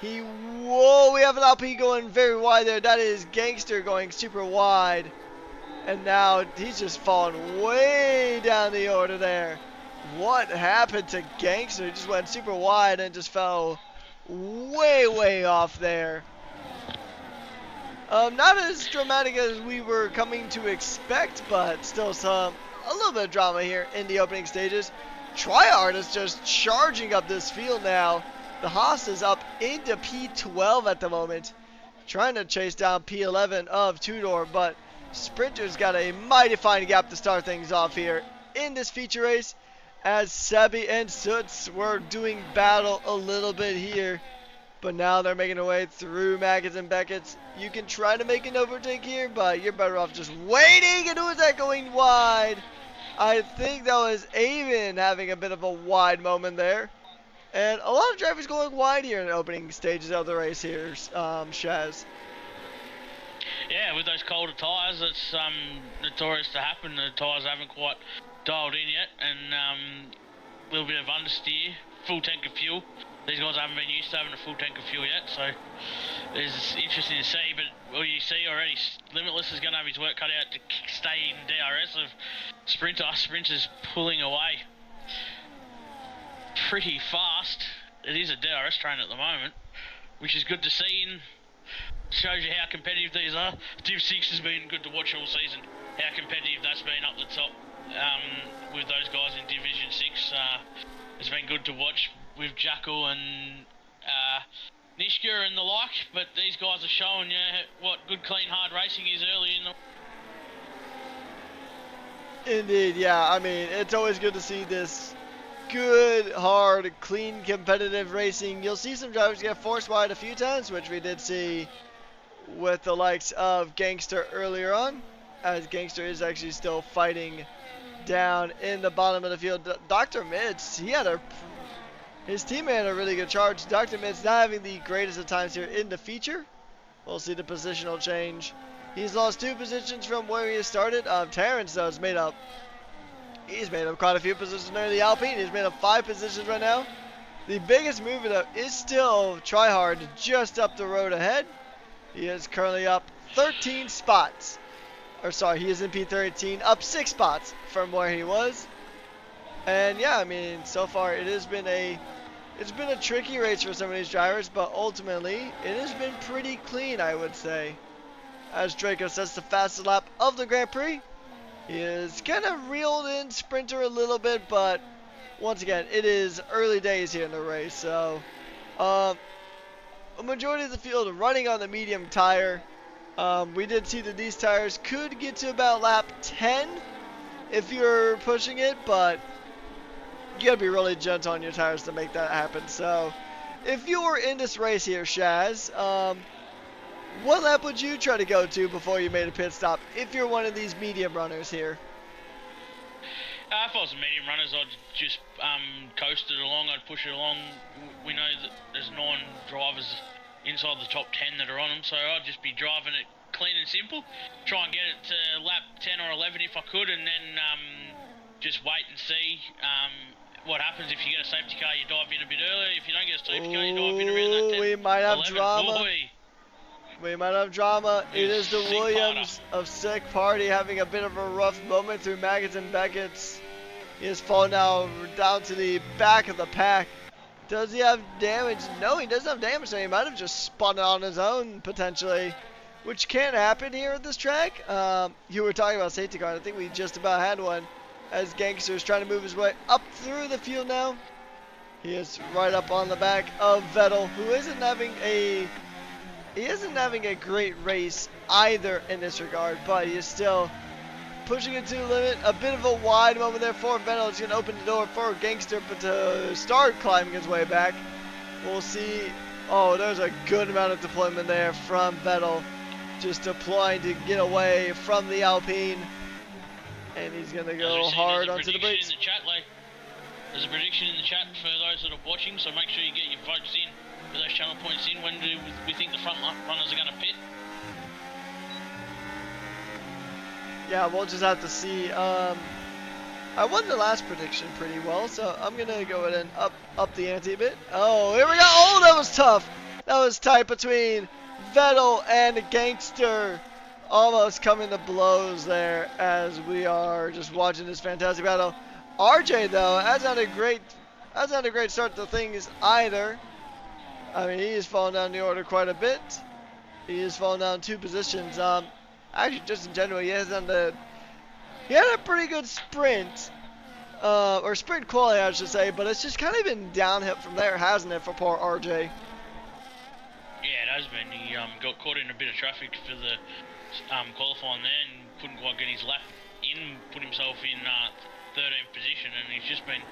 Whoa, we have an LP going very wide there. That is Gangster going super wide. And now he's just fallen way down the order there. What happened to Gangster? He just went super wide and just fell way off there. Not as dramatic as we were coming to expect, but still a little bit of drama here in the opening stages. Tryhard is just charging up this field now. The Haas is up into P12 at the moment, trying to chase down P11 of Tudor, but Sprinter's got a mighty fine gap to start things off here in this feature race, as Sebi and Soots were doing battle a little bit here, but now they're making their way through Maggots and Beckett's. You can try to make an overtake here, but you're better off just waiting. And who is that going wide? I think that was Avon having a bit of a wide moment there. And a lot of drivers going wide here in the opening stages of the race here, Shaz. Yeah, with those colder tyres, it's notorious to happen. The tyres haven't quite dialed in yet, and a little bit of understeer, full tank of fuel. These guys haven't been used to having a full tank of fuel yet, so it's interesting to see. But well, you see already, Limitless is going to have his work cut out to stay in DRS of Sprinter. Sprinter's pulling away pretty fast. It is a DRS train at the moment, which is good to see and shows you how competitive these are. Div 6 has been good to watch all season, how competitive that's been up the top with those guys in Division 6. It's been good to watch with Jackal and Nishka and the like, but these guys are showing you what good, clean, hard racing is early in the... Indeed, yeah. I mean, it's always good to see this good, hard, clean, competitive racing. You'll see some drivers get forced wide a few times, which we did see with the likes of Gangster earlier on, as Gangster is actually still fighting down in the bottom of the field. Dr. Mitz, his teammate had a really good charge. Dr. Mitz not having the greatest of times here in the feature. We'll see the positional change. He's lost 2 positions from where he started. Terrence, though, he's made up quite a few positions there in the Alpine. He's made up 5 positions right now. The biggest mover, though, is still Tryhard, just up the road ahead. He is currently up 13 spots. Or sorry, he is in P13, up 6 spots from where he was. And yeah, I mean, so far it's been a tricky race for some of these drivers, but ultimately it has been pretty clean, I would say. As Draco sets the fastest lap of the Grand Prix, he is kind of reeled in Sprinter a little bit, but once again, it is early days here in the race, so a majority of the field running on the medium tire. We did see that these tires could get to about lap 10 if you're pushing it, but you gotta be really gentle on your tires to make that happen. So if you were in this race here, Shaz, what lap would you try to go to before you made a pit stop if you're one of these medium runners here? If I was a medium runners, I'd just coast it along. I'd push it along. We know that there's 9 drivers inside the top 10 that are on them, so I'd just be driving it clean and simple. Try and get it to lap 10 or 11 if I could, and then just wait and see what happens. If you get a safety car, you dive in a bit earlier. If you don't get a safety car, you dive in around that 10. We might have 11. drama. Boy. We might have drama. It is the Sick Williams of Sick Party having a bit of a rough moment through Maggots and Beckett's. He has fallen now down to the back of the pack. Does he have damage? No, he doesn't have damage. So he might have just spun it on his own, potentially, which can happen here at this track. You were talking about safety car. I think we just about had one, as Gangster is trying to move his way up through the field now. He is right up on the back of Vettel, who isn't having a great race either in this regard, but he is still pushing it to the limit. A bit of a wide moment there for Vettel. It's going to open the door for Gangster, but to start climbing his way back, we'll see. Oh, there's a good amount of deployment there from Vettel, just deploying to get away from the Alpine, and he's going to go hard onto the brakes. There's a prediction in the chat for those that are watching, so make sure you get your votes in, with those channel points in. When do we think the front runners are going to pit? Yeah, we'll just have to see. I won the last prediction pretty well, so I'm going to go ahead and up the ante a bit. Oh, here we go. Oh, that was tough. That was tight between Vettel and Gangster. Almost coming to blows there as we are just watching this fantastic battle. RJ though hasn't had a great start to things either. I mean, he has fallen down the order quite a bit. He has fallen down 2 positions. Actually, just in general, he had a pretty good sprint, or sprint quality, I should say. But it's just kind of been downhill from there, hasn't it, for poor RJ? Yeah, it has been. He got caught in a bit of traffic for the qualifying there and couldn't quite get his lap in, put himself in 13th position, and he's just been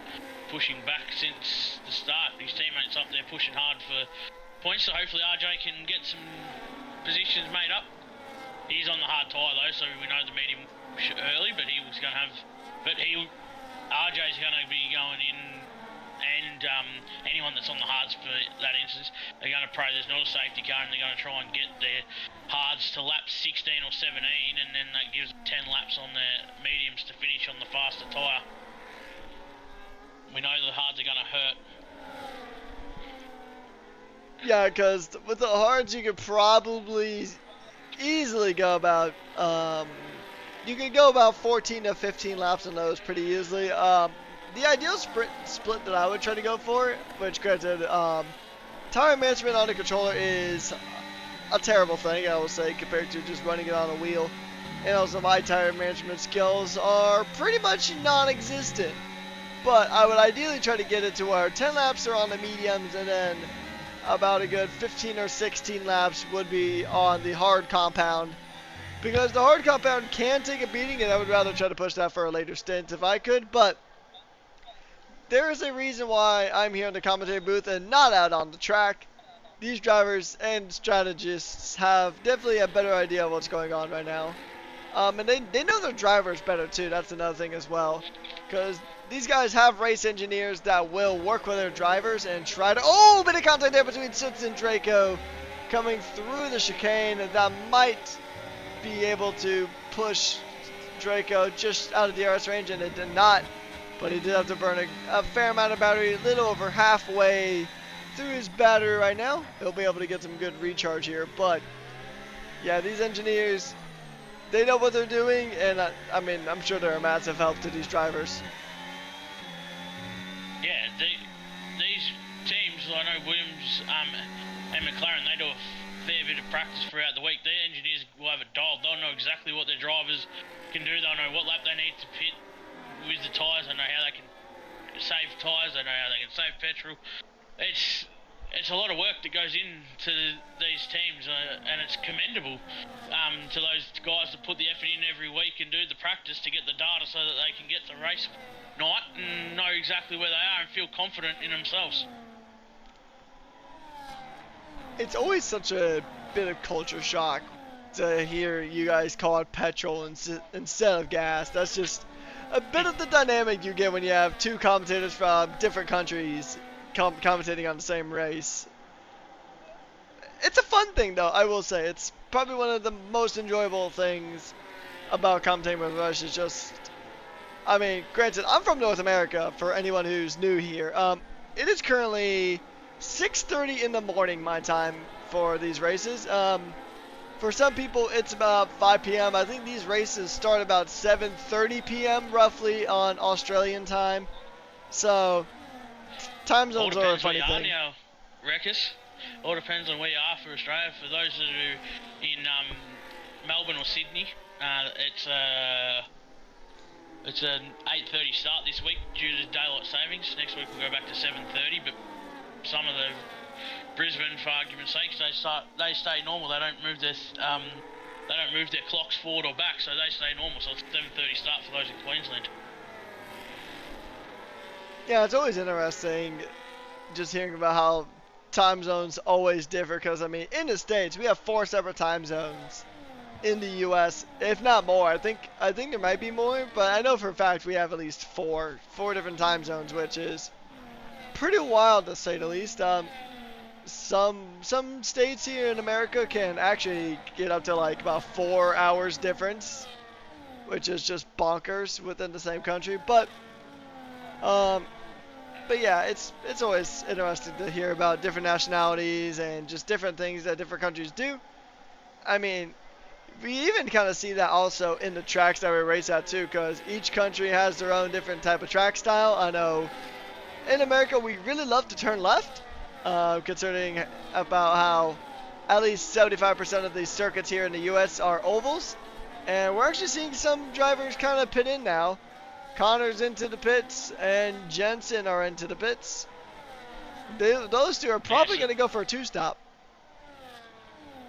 pushing back since the start. His teammates up there pushing hard for points, so hopefully RJ can get some positions made up. He's on the hard tyre though, so we know the medium early, but he was going to have, RJ's going to be going in, and anyone that's on the hards for that instance, they're going to pray there's not a safety car, and they're going to try and get their hards to lap 16 or 17, and then that gives 10 laps on their mediums to finish on the faster tyre. We know the hards are going to hurt. Yeah, because with the hards you could probably easily go about, you could go about 14 to 15 laps on those pretty easily. The ideal sprint split that I would try to go for, which granted, tire management on the controller is a terrible thing, I will say, compared to just running it on a wheel. And also my tire management skills are pretty much non-existent. But I would ideally try to get it to where 10 laps are on the mediums, and then about a good 15 or 16 laps would be on the hard compound. Because the hard compound can take a beating, and I would rather try to push that for a later stint if I could. But there is a reason why I'm here in the commentary booth and not out on the track. These drivers and strategists have definitely a better idea of what's going on right now. And they know their drivers better too, that's another thing as well. Because these guys have race engineers that will work with their drivers and try to... Oh, bit of contact there between Sitz and Draco coming through the chicane, and that might be able to push Draco just out of the DRS range, and it did not. But he did have to burn a fair amount of battery, a little over halfway through his battery right now. He'll be able to get some good recharge here. But yeah, these engineers, they know what they're doing, and I mean, I'm sure they're a massive help to these drivers. Yeah, these teams, I know Williams and McLaren, they do a fair bit of practice throughout the week. Their engineers will have it dialed. They'll know exactly what their drivers can do. They'll know what lap they need to pit with the tyres. They know how they can save tyres. They know how they can save petrol. It's a lot of work that goes into these teams, and it's commendable to those guys that put the effort in every week and do the practice to get the data so that they can get to race night and know exactly where they are and feel confident in themselves. It's always such a bit of culture shock to hear you guys call it petrol instead of gas. That's just a bit of the dynamic you get when you have 2 commentators from different countries commentating on the same race. It's a fun thing though, I will say. It's probably one of the most enjoyable things about commentating with Rush. Is just, I mean, granted, I'm from North America, for anyone who's new here. It is currently 6:30 in the morning my time for these races. For some people it's about 5 p.m. I think these races start about 7:30 p.m. roughly on Australian time. So time zones are a funny thing. Now, Rekus. All depends on where you are for Australia. For those that are in Melbourne or Sydney, it's an 8:30 start this week due to daylight savings. Next week we'll go back to 7:30. But some of the Brisbane, for argument's sake, they stay normal. They don't move their clocks forward or back, so they stay normal. So it's 7:30 start for those in Queensland. Yeah, it's always interesting just hearing about how time zones always differ, because I mean, in the States we have 4 separate time zones. In the US, if not more, I think there might be more, but I know for a fact we have at least four different time zones, which is pretty wild to say the least. Some states here in America can actually get up to like about 4 hours difference, which is just bonkers within the same country. But But yeah, it's always interesting to hear about different nationalities and just different things that different countries do. I mean, we even kind of see that also in the tracks that we race at too, because each country has their own different type of track style. I know in America we really love to turn left, considering about how at least 75% of these circuits here in the U.S. are ovals, and we're actually seeing some drivers kind of pit in now. Connor's into the pits, and Jensen are into the pits. Those two are probably going to go for a two-stop.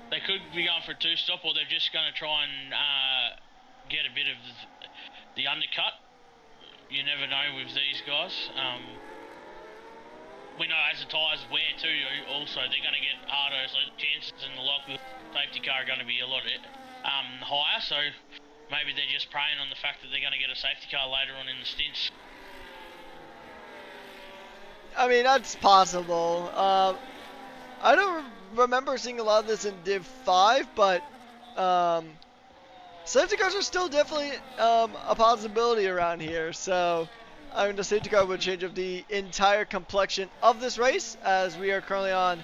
They could be going for a two-stop, or they're just going to try and get a bit of the undercut. You never know with these guys. We know as the tyres wear too, also they're going to get harder, so the chances in the lock with safety car are going to be a lot higher. So maybe they're just preying on the fact that they're going to get a safety car later on in the stints. I mean, that's possible. I don't remember seeing a lot of this in Div 5, but safety cars are still definitely a possibility around here. So, I mean, the safety car would change up the entire complexion of this race, as we are currently on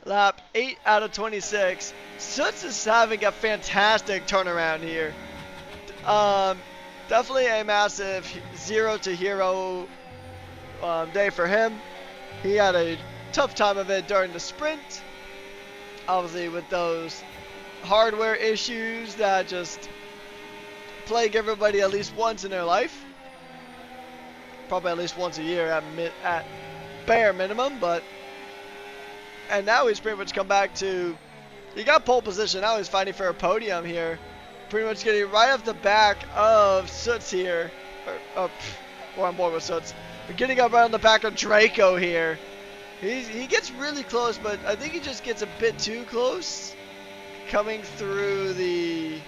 lap 8 out of 26. Suts is having a fantastic turnaround here. Definitely a massive 0 to hero day for him. He had a tough time of it during the sprint, obviously with those hardware issues that just plague everybody at least once in their life, probably at least once a year at bare minimum. And now he's pretty much come back to, he got pole position, now he's fighting for a podium here, pretty much getting right off the back of Soots here, or on board with Soots. We're getting up right on the back of Draco here. He gets really close, but I think he just gets a bit too close. Coming through the...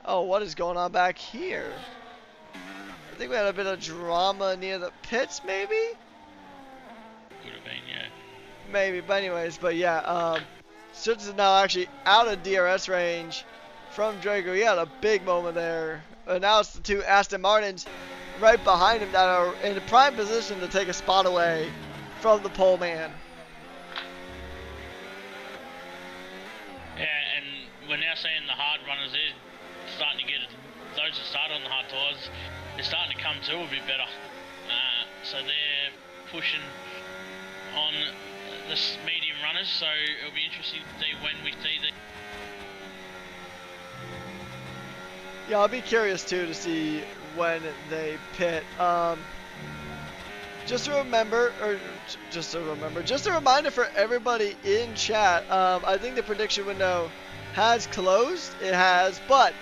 Oh, what is going on back here? I think we had a bit of drama near the pits, maybe? Could have been, yeah. Maybe, but anyways, but yeah. Soots is now actually out of DRS range from Draco. He had a big moment there. And now it's the two Aston Martins right behind him that are in a prime position to take a spot away from the pole man. Yeah, and we're now seeing the hard runners, they're starting to get, those that started on the hard tyres, they're starting to come to a bit better. So they're pushing on the medium runners, so it'll be interesting to see when we see the... Yeah, I'll be curious too to see when they pit. Just a reminder for everybody in chat. I think the prediction window has closed. It has, but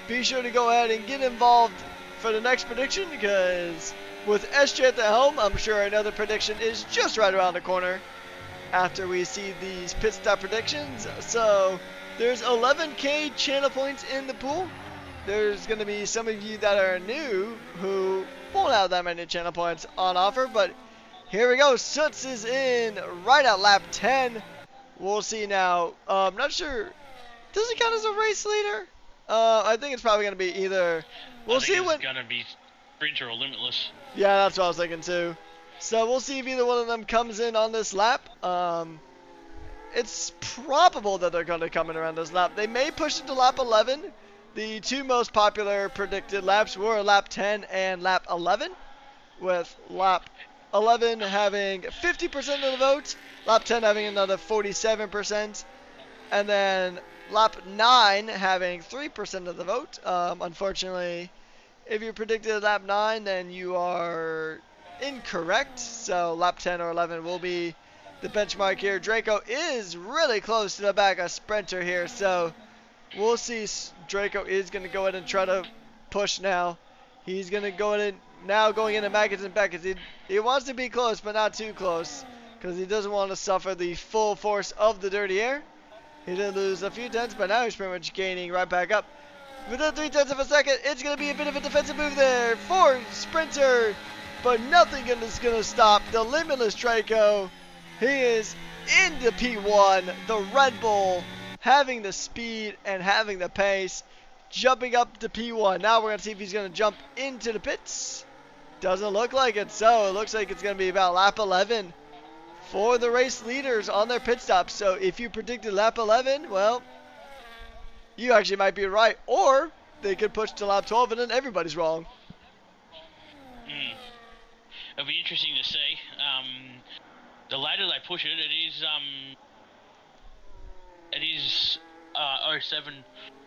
be sure to go ahead and get involved for the next prediction, because with SJ at the helm, I'm sure another prediction is just right around the corner after we see these pit stop predictions. So there's 11k channel points in the pool. There's going to be some of you that are new who won't have that many channel points on offer, but here we go. Soots is in right at lap 10. We'll see now. Not sure. Does he count as a race leader? I think it's probably going to be either. We'll see when. It's going to be sprinter or limitless. Yeah, that's what I was thinking too. So we'll see if either one of them comes in on this lap. It's probable that they're going to come in around this lap. They may push it to lap 11. The two most popular predicted laps were lap 10 and lap 11, with lap 11 having 50% of the vote, lap 10 having another 47%, and then lap 9 having 3% of the vote. Unfortunately, if you predicted lap 9, then you are incorrect, so lap 10 or 11 will be the benchmark here. Draco is really close to the back of Sprinter here, so we'll see. Draco is going to go ahead and try to push now. He's going to go in now, going into Magnussen back, because he wants to be close, but not too close, because he doesn't want to suffer the full force of the dirty air. He did lose a few tenths, but now he's pretty much gaining right back up. Within 3/10 of a second, it's going to be a bit of a defensive move there for Sprinter, but nothing is going to stop the limitless Draco. He is into P1, the Red Bull, having the speed and having the pace, jumping up to P1. Now we're going to see if he's going to jump into the pits. Doesn't look like it, so it looks like it's going to be about lap 11 for the race leaders on their pit stop. So if you predicted lap 11, well, you actually might be right. Or they could push to lap 12 and then everybody's wrong. It'll be interesting to see. The later they push it, it is 07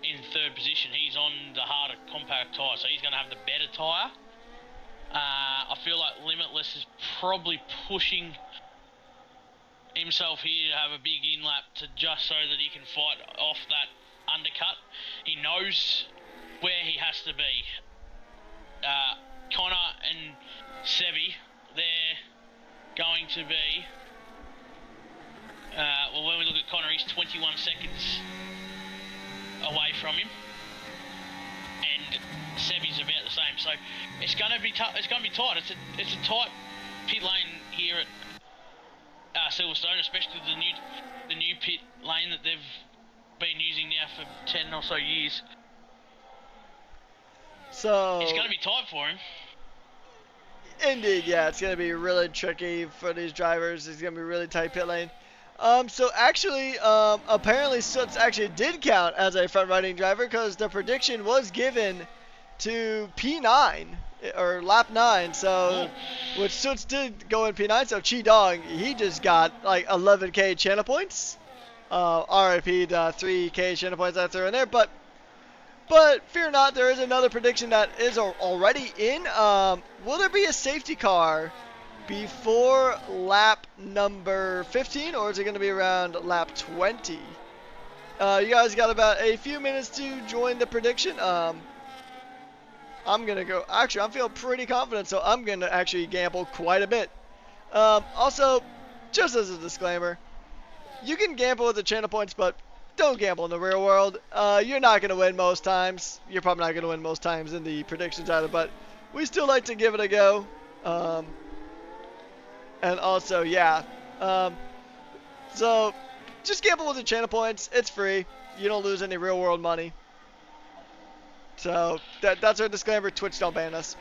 in third position. He's on the harder compact tyre, so he's going to have the better tyre. I feel like Limitless is probably pushing himself here to have a big in-lap to just so that he can fight off that undercut. He knows where he has to be. Connor and Sebi, they're going to be... well, when we look at Connor, he's 21 seconds away from him. And Sebi's about the same, so it's going to be it's going to be tight. It's a tight pit lane here at Silverstone, especially the new pit lane that they've been using now for 10 or so years. So it's going to be tight for him. Indeed, yeah, it's going to be really tricky for these drivers. It's going to be a really tight pit lane. So actually, apparently Sootz actually did count as a front-riding driver because the prediction was given to P9 or lap 9. So, which Sootz did go in P9. So Chi Dong, he just got like 11k channel points. RIP the 3k channel points I threw in there, but fear not, there is another prediction that is already in. Will there be a safety car before lap number 15, or is it going to be around lap 20? You guys got about a few minutes to join the prediction. I'm going to go, actually, I'm feeling pretty confident, so I'm going to actually gamble quite a bit. Also, just as a disclaimer, you can gamble with the channel points, but don't gamble in the real world. You're not going to win most times. You're probably not going to win most times in the predictions either, but we still like to give it a go. And also, yeah. So, just gamble with the channel points. It's free. You don't lose any real world money. So, that's our disclaimer. Twitch don't ban us.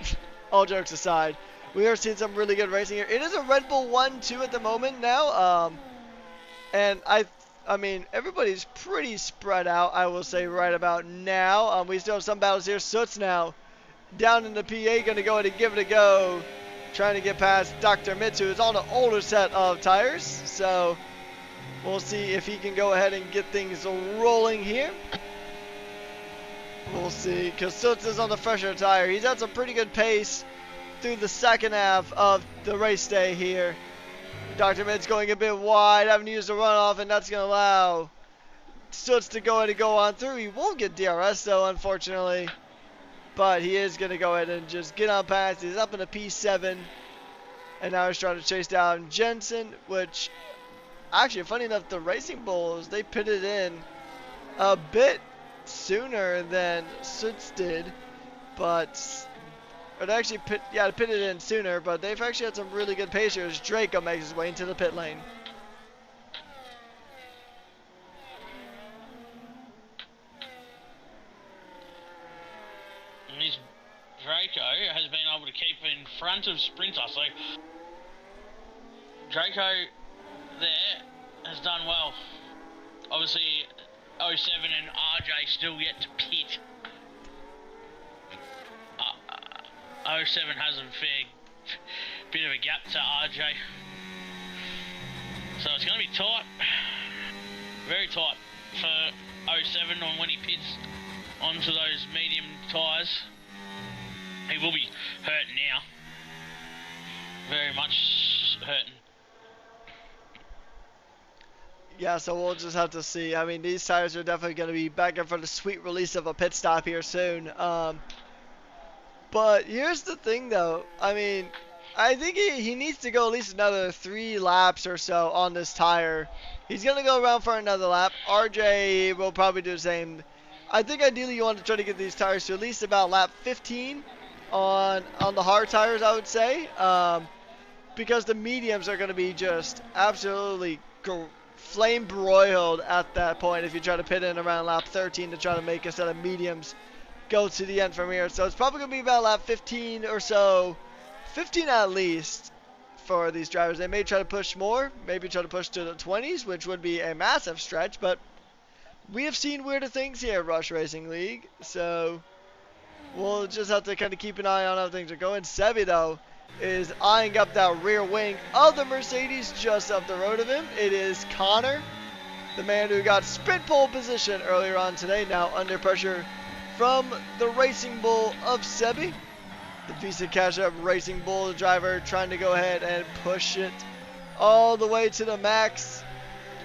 All jokes aside. We are seeing some really good racing here. It is a Red Bull 1-2 at the moment now. And I mean, everybody's pretty spread out, I will say, right about now. We still have some battles here. Sootz now down in the PA, going to go ahead and give it a go. Trying to get past Dr. Mitsu, who's on an older set of tires. So, we'll see if he can go ahead and get things rolling here. We'll see, because Sootz is on the fresher tire. He's at some pretty good pace through the second half of the race day here. Dr. Mid's going a bit wide, having to use the runoff, and that's going to allow Sootz to go ahead and go on through. He won't get DRS, though, unfortunately. But he is going to go ahead and just get on past. He's up in a P7. And now he's trying to chase down Jensen, which, actually, funny enough, the Racing Bulls, they pitted in a bit sooner than Sootz did. But... Or they actually pitted in sooner, but they've actually had some really good pacers. Draco makes his way into the pit lane. And this Draco has been able to keep in front of Sprinter, so Draco there has done well. Obviously, 07 and RJ still yet to pit. 07 has a fair bit of a gap to RJ. So it's going to be tight. Very tight for 07 on when he pits onto those medium tyres. He will be hurting now. Very much hurting. Yeah, so we'll just have to see. I mean, these tires are definitely going to be back in for the sweet release of a pit stop here soon. But here's the thing, though. I mean, I think he needs to go at least another 3 laps or so on this tire. He's going to go around for another lap. RJ will probably do the same. I think ideally you want to try to get these tires to at least about lap 15 on the hard tires, I would say. Because the mediums are going to be just absolutely flame broiled at that point if you try to pit in around lap 13 to try to make a set of mediums go to the end from here. So it's probably going to be about lap 15 or so 15 at least for these drivers. They may try to push more, maybe try to push to the 20s, which would be a massive stretch, but we have seen weirder things here at Rush Racing League, so we'll just have to kind of keep an eye on how things are going. Sebi, though, is eyeing up that rear wing of the Mercedes just up the road of him. It is Connor, the man who got spin pole position earlier on today, now under pressure from the Racing Bull of Sebi. The Visa Cash App Racing Bull driver trying to go ahead and push it all the way to the max.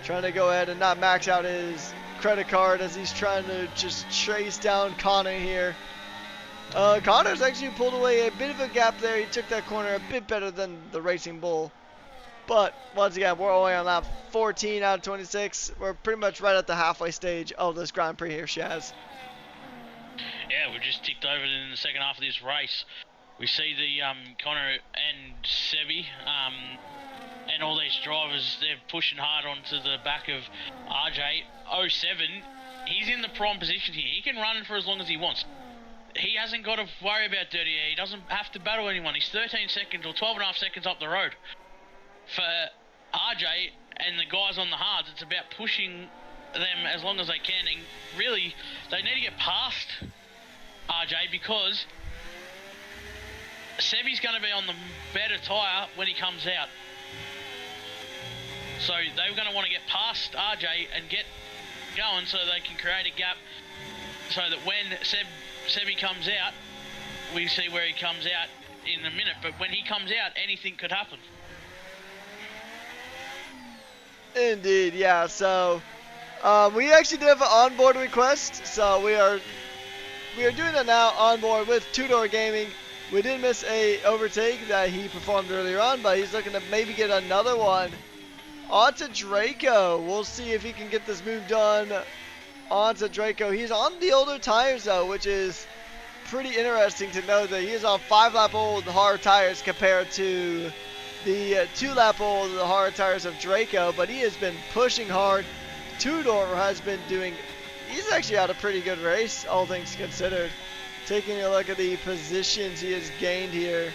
Trying to go ahead and not max out his credit card as he's trying to just chase down Connor here. Connor's actually pulled away a bit of a gap there. He took that corner a bit better than the Racing Bull. But once again, we're only on lap 14 out of 26. We're pretty much right at the halfway stage of this Grand Prix here, Shaz. Yeah, we just ticked over in the second half of this race. We see the Connor and Sebi and all these drivers, they're pushing hard onto the back of RJ07. He's in the prime position here. He can run for as long as he wants. He hasn't got to worry about dirty air. He doesn't have to battle anyone. He's 13 seconds or 12 and a half seconds up the road. For RJ and the guys on the hards, it's about pushing them as long as they can. And really, they need to get past RJ because Sebi's going to be on the better tyre when he comes out. So they're going to want to get past RJ and get going so they can create a gap so that when Sebi comes out, we see where he comes out in a minute. But when he comes out, anything could happen. Indeed, yeah. So we actually did have an onboard request. So we are doing that now on board with Two-Door Gaming. We did miss a overtake that he performed earlier on, but he's looking to maybe get another one onto Draco. We'll see if he can get this move done onto Draco. He's on the older tires though, which is pretty interesting to know that he is on 5-lap-old hard tires compared to the 2-lap-old hard tires of Draco, but he has been pushing hard. Two-Door has been doing, he's actually had a pretty good race, all things considered. Taking a look at the positions he has gained here.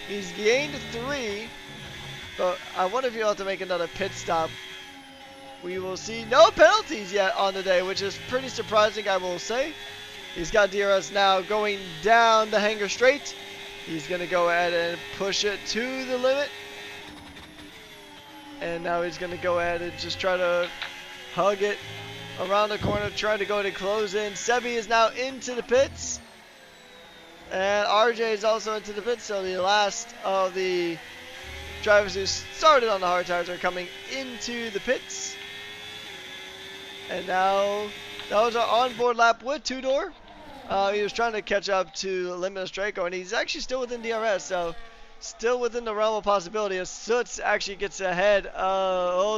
He's gained 3, but I wonder if he'll have to make another pit stop. We will see. No penalties yet on the day, which is pretty surprising, I will say. He's got DRS now going down the hanger straight. He's going to go ahead and push it to the limit. And now he's going to go ahead and just try to hug it around the corner, trying to go to close in. Sebi is now into the pits. And RJ is also into the pits, so the last of the drivers who started on the hard tires are coming into the pits. And now, that was our onboard lap with Two-Door. He was trying to catch up to Limitless Draco, and he's actually still within DRS, so still within the realm of possibility as Soots actually gets ahead.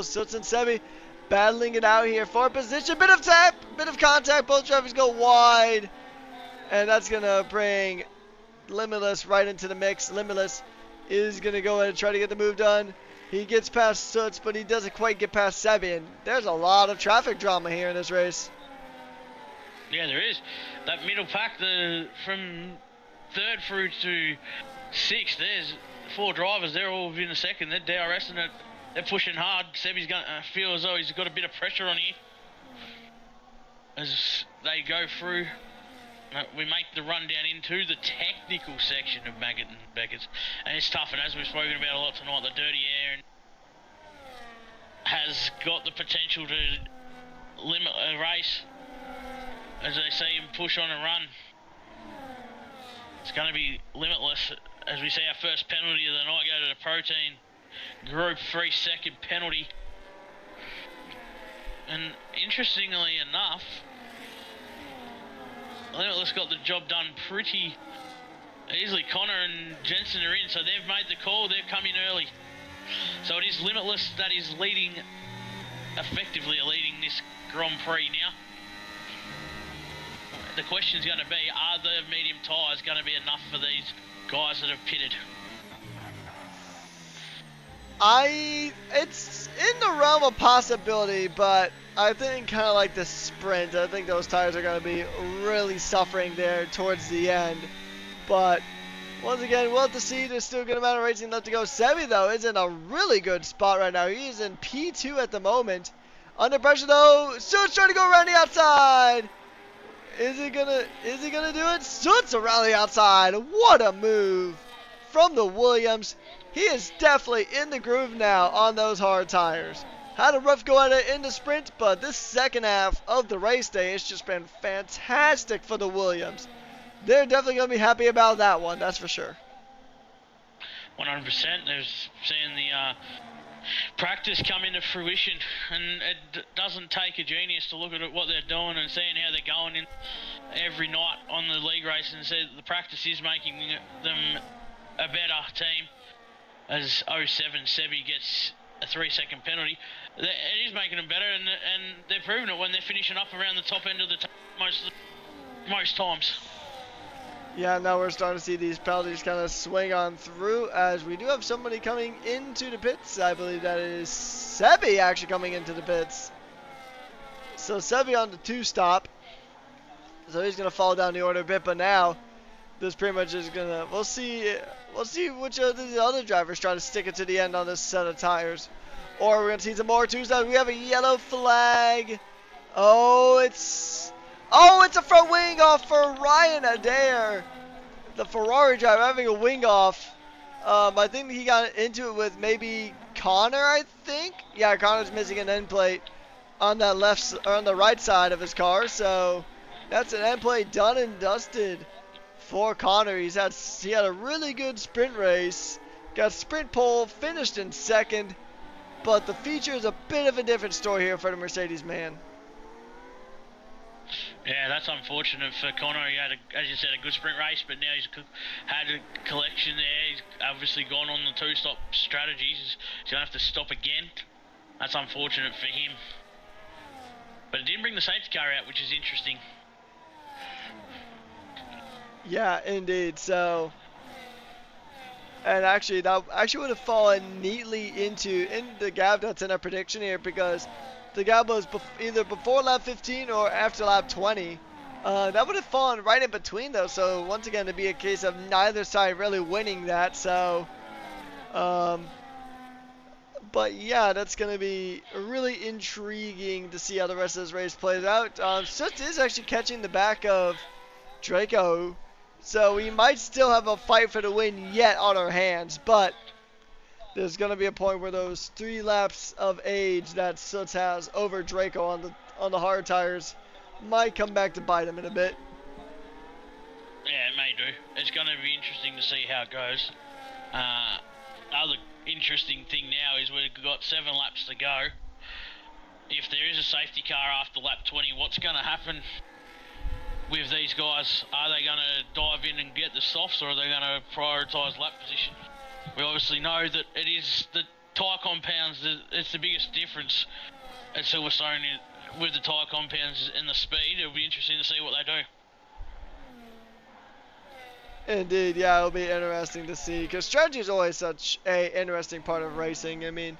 Soots and Sebi battling it out here for position. Bit of tap, bit of contact, both drivers go wide. And that's going to bring Limitless right into the mix. Limitless is going to go ahead and try to get the move done. He gets past Soots, but he doesn't quite get past Sebi. And there's a lot of traffic drama here in this race. Yeah, there is. That middle pack, from 3rd through to 6th, there's 4 drivers. They're all within a second. They're DRSing it. They're pushing hard. Sebi's going to feel as though he's got a bit of pressure on here as they go through. We make the run down into the technical section of Maggott and Beckett's, and it's tough, and as we've spoken about a lot tonight, the dirty air has got the potential to limit a race as they see him push on and run. It's going to be Limitless as we see our first penalty of the night go to the Protein Group 3-second penalty. And interestingly enough, Limitless got the job done pretty easily. Connor and Jensen are in, so they've made the call. They've come in early. So it is Limitless that is effectively leading this Grand Prix now. The question's going to be, are the medium tyres going to be enough for these guys that have pitted? It's in the realm of possibility, but I think kind of like the sprint, I think those tires are going to be really suffering there towards the end. But Once again, we'll have to see. There's still a good amount of racing left to go. Sebi, though, is in a really good spot right now. He is in P2 at the moment. Under pressure, though. Soot's trying to go around the outside. Is he gonna do it? Soot's around the outside. What a move from the Williams. He is definitely in the groove now on those hard tires. Had a rough go at it in the sprint, but this second half of the race day has just been fantastic for the Williams. They're definitely going to be happy about that one, that's for sure. 100%. They're seeing the practice come into fruition, and it doesn't take a genius to look at what they're doing and seeing how they're going in every night on the league race and see that the practice is making them a better team. As 07 Sebi gets a 3-second penalty, it is making them better, and they're proving it when they're finishing up around the top end of the most times. Yeah, now we're starting to see these penalties kind of swing on through, as we do have somebody coming into the pits. I believe that is Sebi actually coming into the pits. So Sebi on the 2-stop. So he's going to fall down the order a bit, but now this pretty much is going to, we'll see which of the other drivers try to stick it to the end on this set of tires. Or we're going to see some more 2-stops. We have a yellow flag. Oh, it's a front wing off for Ryan Adair. The Ferrari driver having a wing off. I think he got into it with maybe Connor, I think. Yeah, Connor's missing an end plate on that on the right side of his car. So that's an end plate done and dusted for Connor. He had a really good sprint race. Got sprint pole, finished in second. But the feature is a bit of a different story here for the Mercedes man. Yeah, that's unfortunate for Connor. He had, as you said, a good sprint race, but now he's had a collection there. He's obviously gone on the 2-stop strategies. He's going to have to stop again. That's unfortunate for him. But it didn't bring the safety car out, which is interesting. Yeah, indeed. So, and actually, that actually would have fallen neatly in the gap that's in our prediction here, because the gap was either before lap 15 or after lap 20. That would have fallen right in between those. So once again, it'd be a case of neither side really winning that. So, but yeah, that's going to be really intriguing to see how the rest of this race plays out. Soot is actually catching the back of Draco, so we might still have a fight for the win yet on our hands, but there's going to be a point where those 3 laps of age that Soot has over Draco on the hard tires might come back to bite him in a bit. Yeah, it may do. It's going to be interesting to see how it goes. Other interesting thing now is we've got 7 laps to go. If there is a safety car after lap 20, what's going to happen with these guys? Are they going to dive in and get the softs, or are they going to prioritise lap position? We obviously know that it is the tyre compounds, it's the biggest difference at Silverstone with the tyre compounds and the speed. It'll be interesting to see what they do. Indeed, yeah, it'll be interesting to see, because strategy is always such a interesting part of racing. I mean,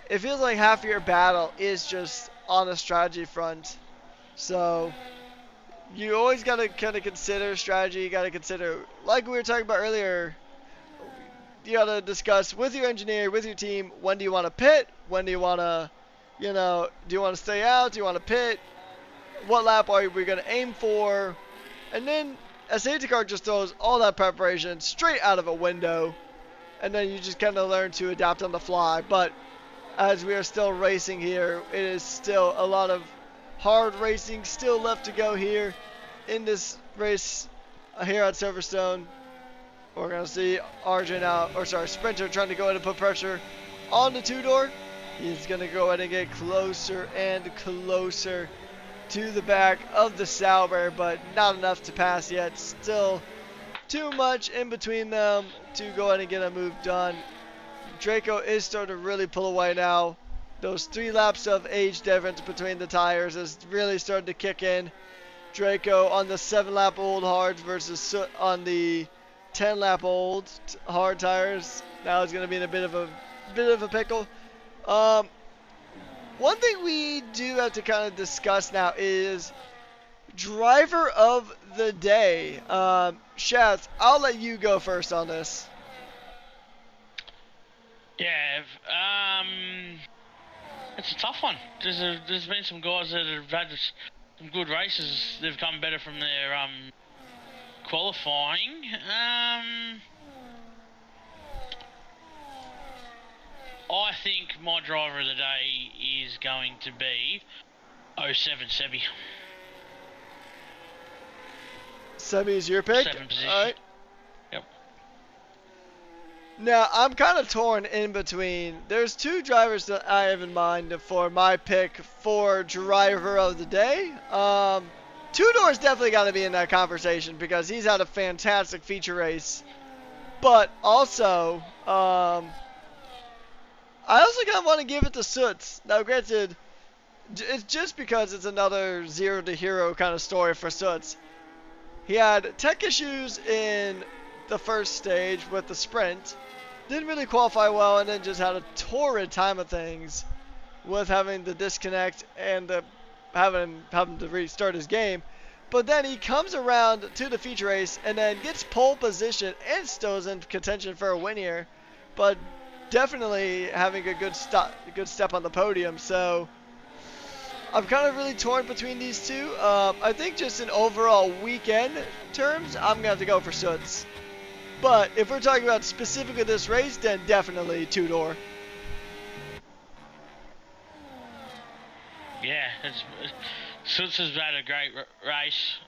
it feels like half of your battle is just on the strategy front. So you always got to kind of consider strategy. You got to consider, like we were talking about earlier, you got to discuss with your engineer, with your team, when do you want to pit? When do you want to, do you want to stay out? Do you want to pit? What lap are we going to aim for? And then a safety car just throws all that preparation straight out of a window. And then you just kind of learn to adapt on the fly. But as we are still racing here, it is still a lot of hard racing still left to go here in this race here at Silverstone. We're going to see Sprinter trying to go ahead and put pressure on the 2-door. He's going to go ahead and get closer and closer to the back of the Sauber, but not enough to pass yet. Still too much in between them to go ahead and get a move done. Draco is starting to really pull away now. Those 3 laps of age difference between the tires is really starting to kick in. Draco on the 7-lap old hards versus Soot on the 10-lap old hard tires. Now it's going to be in a bit of a pickle. One thing we do have to kind of discuss now is Driver of the day. Shaz, I'll let you go first on this. Yeah, it's a tough one. There's been some guys that have had some good races. They've come better from their qualifying. I think my driver of the day is going to be 07 Sebi. Sebi's your pick? 7 position. All right. Yep. Now, I'm kind of torn in between. There's two drivers that I have in mind for my pick for driver of the day. Two-Door's definitely got to be in that conversation because he's had a fantastic feature race. But also, I also kind of want to give it to Soots. Now, granted, it's just because it's another zero to hero kind of story for Soots. He had tech issues in the first stage with the sprint. Didn't really qualify well, and then just had a torrid time of things with having the disconnect and having to restart his game. But then he comes around to the feature race and then gets pole position and still is in contention for a win here. But definitely having a good step on the podium. So I'm kind of really torn between these two. I think just in overall weekend terms, I'm going to have to go for Soots. But if we're talking about specifically this race, then definitely two-door. Yeah, Soots has had a great race.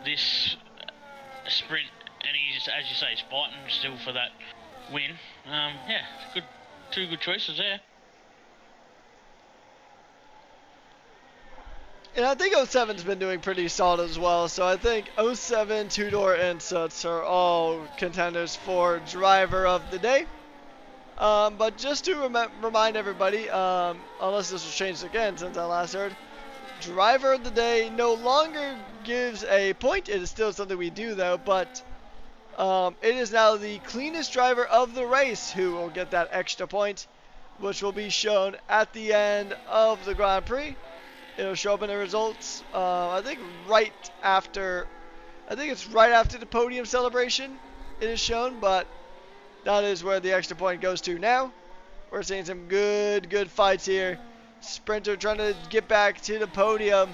This sprint, and he's, as you say, he's fighting still for that win. Yeah, good, two good choices there. And I think 07's been doing pretty solid as well. So I think 07, two-door, and Soots are all contenders for driver of the day. But just to remind everybody, unless this was changed again since I last heard, driver of the day no longer gives a point. It is still something we do though, but it is now the cleanest driver of the race who will get that extra point, which will be shown at the end of the Grand Prix. It'll show up in the results. I think it's right after the podium celebration. It is shown, but that is where the extra point goes to now. We're seeing some good fights here. Sprinter trying to get back to the podium.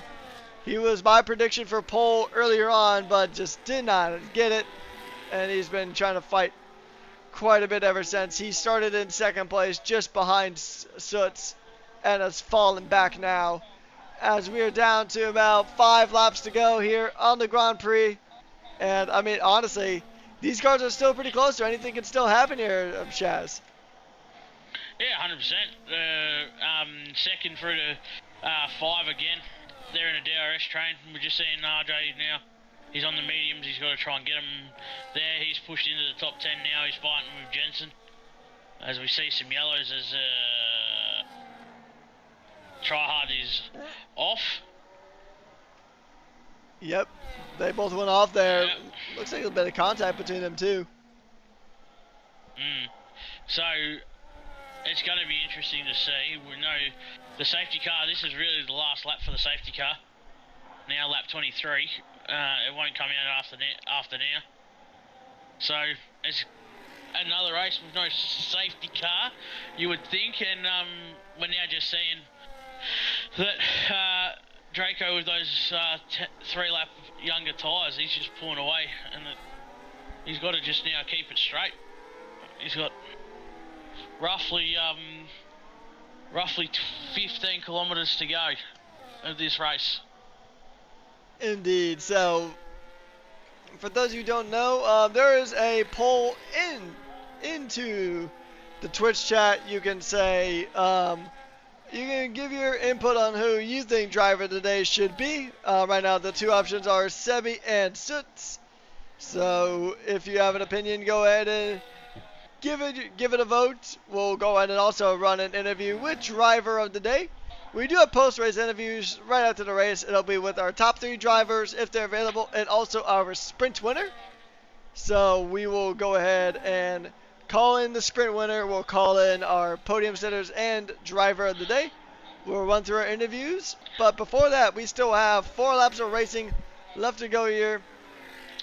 He was my prediction for pole earlier on, but just did not get it. And he's been trying to fight quite a bit ever since. He started in second place just behind Soots and has fallen back now, as we are down to about 5 laps to go here on the Grand Prix. And, I mean, honestly, these cars are still pretty close, so anything can still happen here, Shaz. Yeah, 100%. Second through to 5 again. They're in a DRS train. We're just seeing RJ now. He's on the mediums. He's got to try and get him there. He's pushed into the top 10 now. He's fighting with Jensen. As we see some yellows as Tryhard is off. Yep, they both went off there. Yep. Looks like a bit of contact between them too. So it's going to be interesting to see. We know the safety car. This is really the last lap for the safety car. Now lap 23. It won't come out after now. So it's another race with no safety car, you would think, and we're now just seeing that Draco with those 3-lap younger tyres, he's just pulling away, and he's got to just now keep it straight. He's got roughly 15 kilometres to go of this race. Indeed. So, for those who don't know, there is a poll into the Twitch chat. You can say, you can give your input on who you think driver of the day should be. Right now, the two options are Sebi and Soots. So, if you have an opinion, go ahead and give it a vote. We'll go ahead and also run an interview with driver of the day. We do have post-race interviews right after the race. It'll be with our top 3 drivers if they're available, and also our sprint winner. So we will go ahead and call in the sprint winner. We'll call in our podium sitters and driver of the day. we'll run through our interviews. But before that, we still have 4 laps of racing left to go here.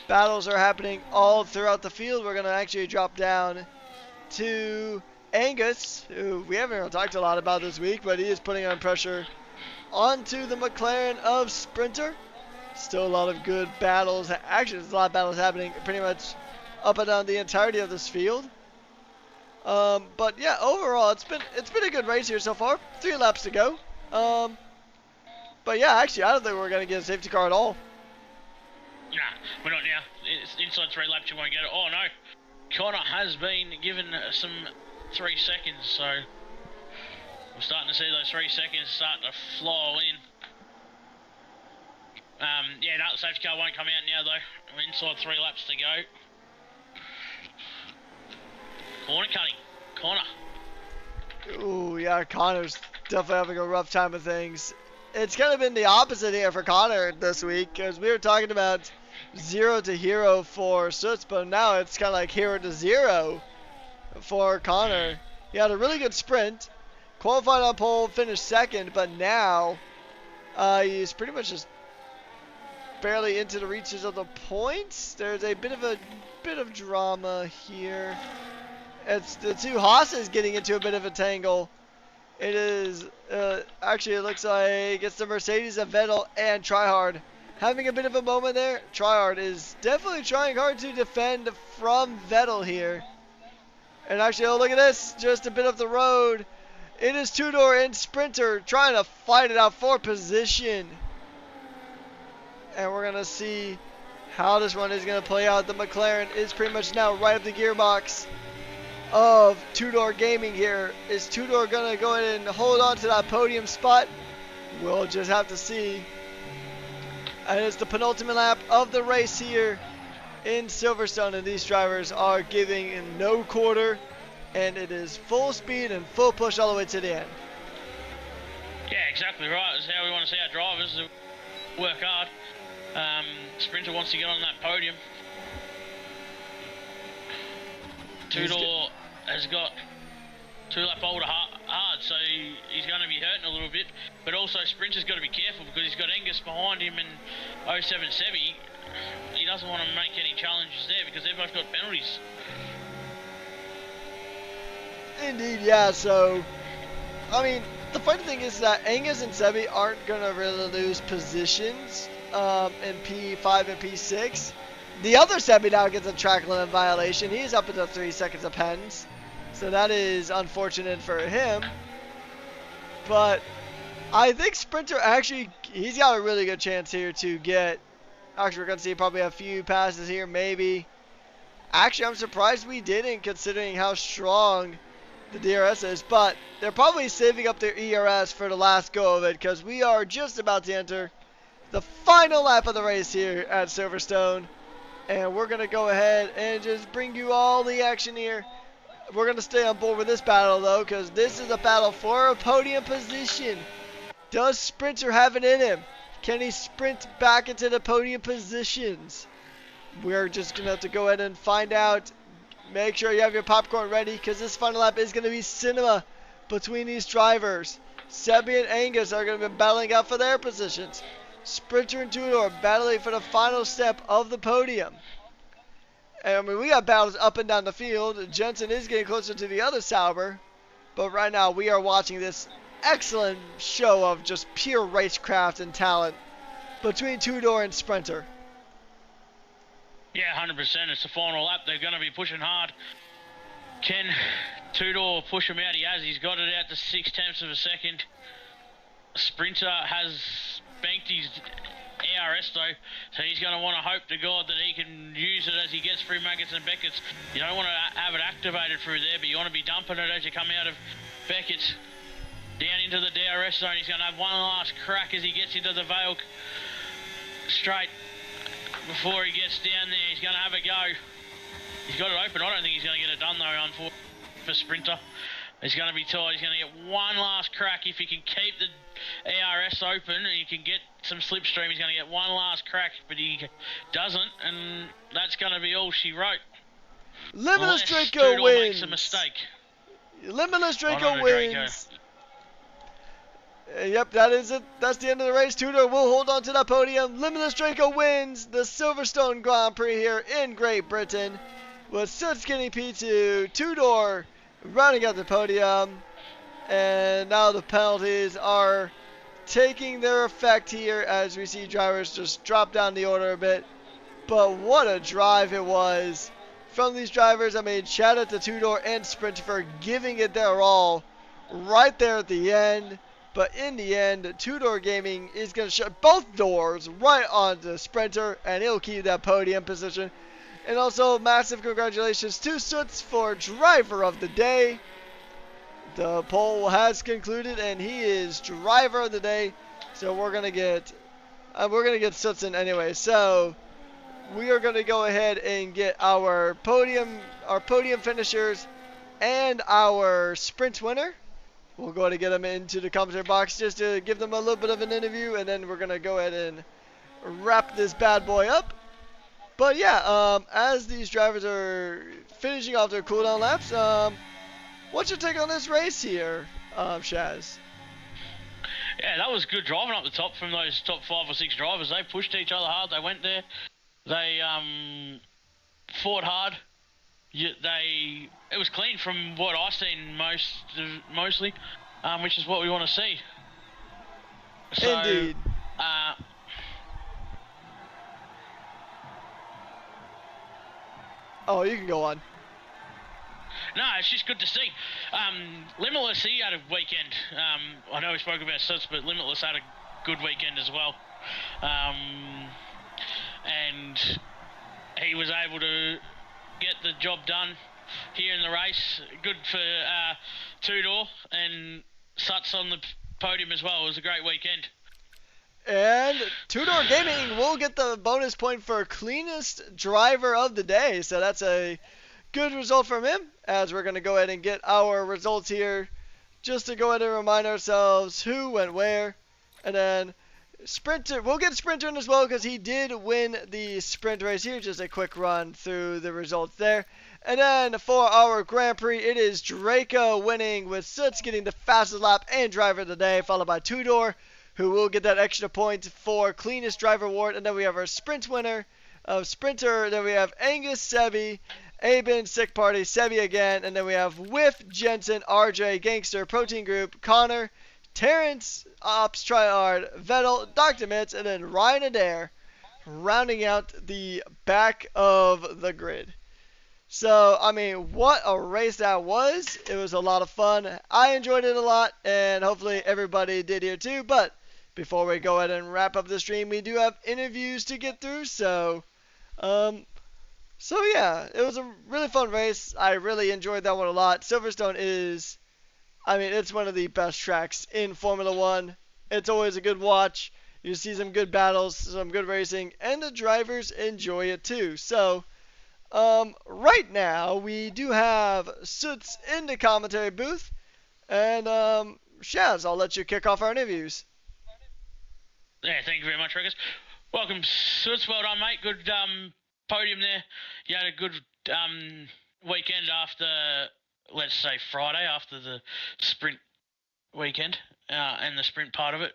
Battles are happening all throughout the field. We're going to actually drop down to Angus, who we haven't really talked a lot about this week, but he is putting on pressure onto the McLaren of Sprinter. Still a lot of good battles. Actually, there's a lot of battles happening pretty much up and down the entirety of this field. But yeah, overall, it's been a good race here so far. 3 laps to go. But yeah, actually, I don't think we're gonna get a safety car at all. Nah, we're not now. It's inside 3 laps, you won't get it. Oh no, Connor has been given some 3 seconds, so we're starting to see those 3 seconds start to flow in. Yeah, no, the safety car won't come out now though. We're inside 3 laps to go. Corner cutting. Connor. Ooh, yeah, Connor's definitely having a rough time of things. It's kind of been the opposite here for Connor this week, because we were talking about 0 to hero for Sootz, but now it's kind of like hero to 0 for Connor. He had a really good sprint, qualified on pole, finished second, but now he's pretty much just barely into the reaches of the points. There's a bit of drama here. It's the 2 Haas's getting into a bit of a tangle. It is actually, it looks like it's the Mercedes of Vettel and Tryhard having a bit of a moment there. Tryhard is definitely trying hard to defend from Vettel here. And actually, oh, look at this, just a bit of the road. It is Tudor and Sprinter trying to fight it out for position. And we're going to see how this one is going to play out. The McLaren is pretty much now right up the gearbox of Tudor Gaming here. Is Tudor going to go ahead and hold on to that podium spot? We'll just have to see. And it's the penultimate lap of the race here in Silverstone, and these drivers are giving no quarter, and it is full speed and full push all the way to the end. Yeah, exactly right. That's how we want to see our drivers work hard. Sprinter wants to get on that podium. Tudor has got 2 lap older hard, so he's going to be hurting a little bit. But also Sprinter's got to be careful because he's got Angus behind him and 07 Sebi. He doesn't want to make any challenges there because they've both got penalties. Indeed, yeah. So, I mean, the funny thing is that Angus and Sebi aren't going to really lose positions in P5 and P6. The other Sebi now gets a track limit violation. He's up into 3 seconds of pens. So that is unfortunate for him. But I think Sprinter actually, he's got a really good chance here to get, actually we're going to see probably a few passes here, maybe. Actually, I'm surprised we didn't, considering how strong the DRS is. But they're probably saving up their ERS for the last go of it, because we are just about to enter the final lap of the race here at Silverstone. And we're going to go ahead and just bring you all the action here. We're going to stay on board with this battle, though, because this is a battle for a podium position. Does Sprinter have it in him? Can he sprint back into the podium positions? We're just going to have to go ahead and find out. Make sure you have your popcorn ready, because this final lap is going to be cinema between these drivers. Sebi and Angus are going to be battling out for their positions. Sprinter and Tudor battling for the final step of the podium. And I mean, we got battles up and down the field. Jensen is getting closer to the other Sauber. But right now, we are watching this excellent show of just pure racecraft and talent between Tudor and Sprinter. Yeah, 100%. It's the final lap. They're going to be pushing hard. Can Tudor push him out? He has. He's got it out to 0.6 of a second. Sprinter has banked his ARS though, so he's going to want to hope to God that he can use it as he gets through Maggots and Beckett's. You don't want to have it activated through there, but you want to be dumping it as you come out of Beckett's down into the DRS zone. He's going to have one last crack as he gets into the Vale straight before he gets down there. He's going to have a go. He's got it open. I don't think he's going to get it done though, unfortunately for Sprinter. He's going to be tight. He's going to get one last crack. If he can keep the ARS open and he can get some slipstream, he's going to get one last crack, but he doesn't, and that's going to be all she wrote. Limitless Draco wins. Makes a mistake. Limitless Draco wins. Yep, that is it. That's the end of the race. Tudor will hold on to that podium. Limitless Draco wins the Silverstone Grand Prix here in Great Britain, with Suits getting P2, Tudor rounding out the podium, and now the penalties are taking their effect here as we see drivers just drop down the order a bit. But what a drive it was from these drivers. I mean, shout out to Tudor and Sprint for giving it their all right there at the end. But in the end, Tudor Gaming is going to shut both doors right onto Sprinter, and he'll keep that podium position. And also, massive congratulations to Soots for Driver of the Day. The poll has concluded, and he is Driver of the Day. So we're gonna get Soots in anyway. So we are going to go ahead and get our podium finishers and our sprint winner. We'll go ahead and get them into the commentary box just to give them a little bit of an interview, and then we're going to go ahead and wrap this bad boy up. But yeah, as these drivers are finishing off their cooldown laps, what's your take on this race here, Shaz? Yeah, that was good driving up the top from those top 5 or 6 drivers. They pushed each other hard. They went there. They fought hard. It was clean from what I've seen mostly, which is what we want to see. So, Indeed. Oh, you can go on. No, it's just good to see. Limitless, he had a weekend. I know we spoke about Suts, but Limitless had a good weekend as well. And he was able to get the job done here in the race. Good for Tudor, and Suts on the podium as well. It was a great weekend. And Tudor Gaming will get the bonus point for cleanest driver of the day. So that's a good result from him, as we're going to go ahead and get our results here just to go ahead and remind ourselves who went where. And then Sprinter, we'll get Sprinter in as well because he did win the sprint race here. Just a quick run through the results there. And then for our Grand Prix, it is Draco winning, with Soots getting the fastest lap and driver of the day, followed by Tudor, who will get that extra point for cleanest driver award. And then we have our sprint winner of Sprinter. Then we have Angus, Sebi, Aben, Sick Party, Sebi again. And then we have Whiff, Jensen, RJ, Gangster, Protein Group, Connor, Terrence, Ops, Tryhard, Vettel, Dr. Mitz, and then Ryan Adair rounding out the back of the grid. So, I mean, what a race that was. It was a lot of fun. I enjoyed it a lot, and hopefully everybody did here too. But before we go ahead and wrap up the stream, we do have interviews to get through. So yeah, it was a really fun race. I really enjoyed that one a lot. Silverstone is, I mean, it's one of the best tracks in Formula One. It's always a good watch. You see some good battles, some good racing, and the drivers enjoy it too. So, right now we do have Soots in the commentary booth, and Shaz, I'll let you kick off our interviews. Yeah, thank you very much, Rickers. Welcome, Suits. Well done, mate. Good podium there. You had a good weekend after, let's say, Friday, after the sprint weekend and the sprint part of it.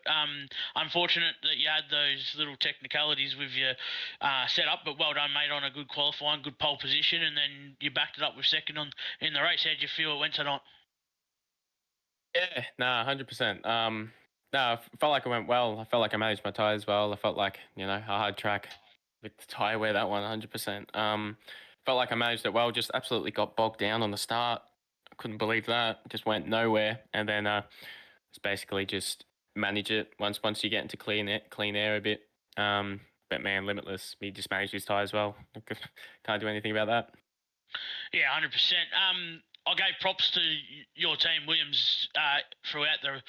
Unfortunate that you had those little technicalities with your setup, but well done, mate, on a good qualifying, good pole position, and then you backed it up with second in the race. How did you feel it went tonight? Yeah, nah, 100%. No, I felt like it went well. I felt like I managed my tyres well. I felt like, a hard track with the tyre wear, that one, 100%. Felt like I managed it well, just absolutely got bogged down on the start. I couldn't believe that. Just went nowhere. And then it's basically just manage it once you get into clean air a bit. But man, Limitless, he just managed his tyres well. Can't do anything about that. Yeah, 100%. I gave props to your team, Williams, throughout the